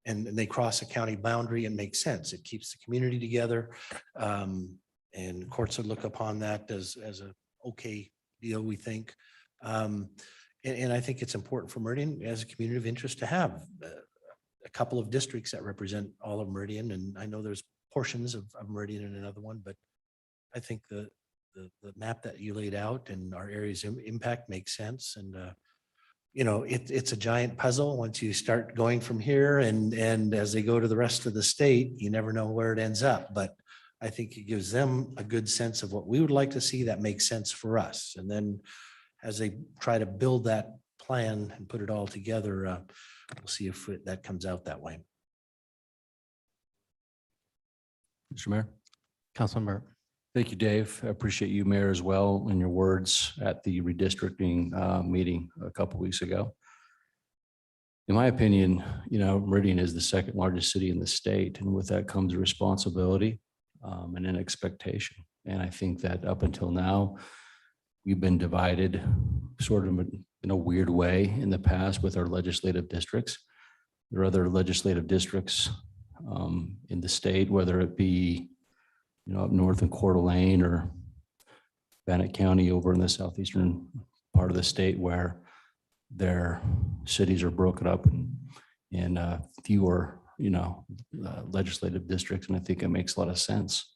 And they cross a county boundary and makes sense. It keeps the community together. And courts would look upon that as a okay deal, we think. And I think it's important for Meridian as a community of interest to have a couple of districts that represent all of Meridian. And I know there's portions of Meridian in another one, but I think the map that you laid out and our area's impact makes sense. And, you know, it's a giant puzzle once you start going from here and as they go to the rest of the state, you never know where it ends up. But I think it gives them a good sense of what we would like to see that makes sense for us. And then as they try to build that plan and put it all together, we'll see if that comes out that way. Mr. Mayor. Councilman Burke. Thank you, Dave. I appreciate you, Mayor, as well, and your words at the redistricting meeting a couple weeks ago. In my opinion, you know, Meridian is the second largest city in the state, and with that comes a responsibility and an expectation. And I think that up until now, we've been divided sort of in a weird way in the past with our legislative districts. There are other legislative districts in the state, whether it be, you know, up north in Coeur d'Alene or Bannock County over in the southeastern part of the state, where their cities are broken up in fewer, you know, legislative districts. And I think it makes a lot of sense.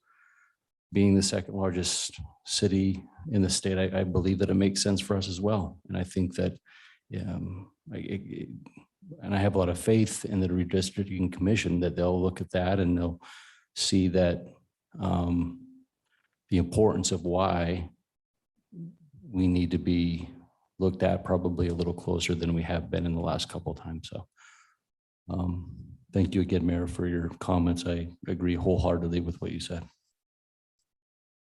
Being the second largest city in the state, I believe that it makes sense for us as well. And I think that, and I have a lot of faith in the redistricting commission that they'll look at that and they'll see that the importance of why we need to be looked at probably a little closer than we have been in the last couple of times. So thank you again, Mayor, for your comments. I agree wholeheartedly with what you said.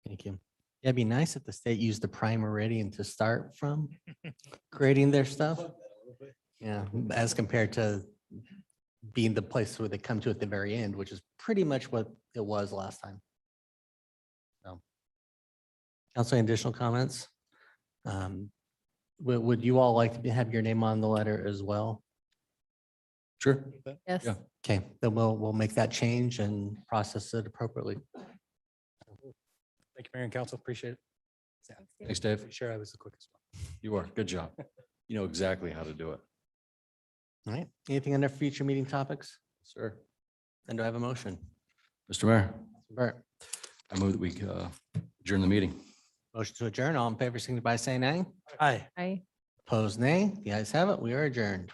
Thank you. Yeah, it'd be nice if the state used the prime meridian to start from creating their stuff. Yeah, as compared to being the place where they come to at the very end, which is pretty much what it was last time. So, council, any additional comments? Would you all like to have your name on the letter as well? Sure. Yes. Yeah. Okay, then we'll make that change and process it appropriately. Thank you, Mayor and Council. Appreciate it. Thanks, Dave. Pretty sure I was the quickest one. You are. Good job. You know exactly how to do it. All right, anything under future meeting topics? Sir. Then do I have a motion? Mr. Mayor, Bert, I move that we adjourn the meeting. motion to adjourn. All in favor, signify by saying aye. Aye. Aye. Opposed, nay. The ayes have it. We are adjourned.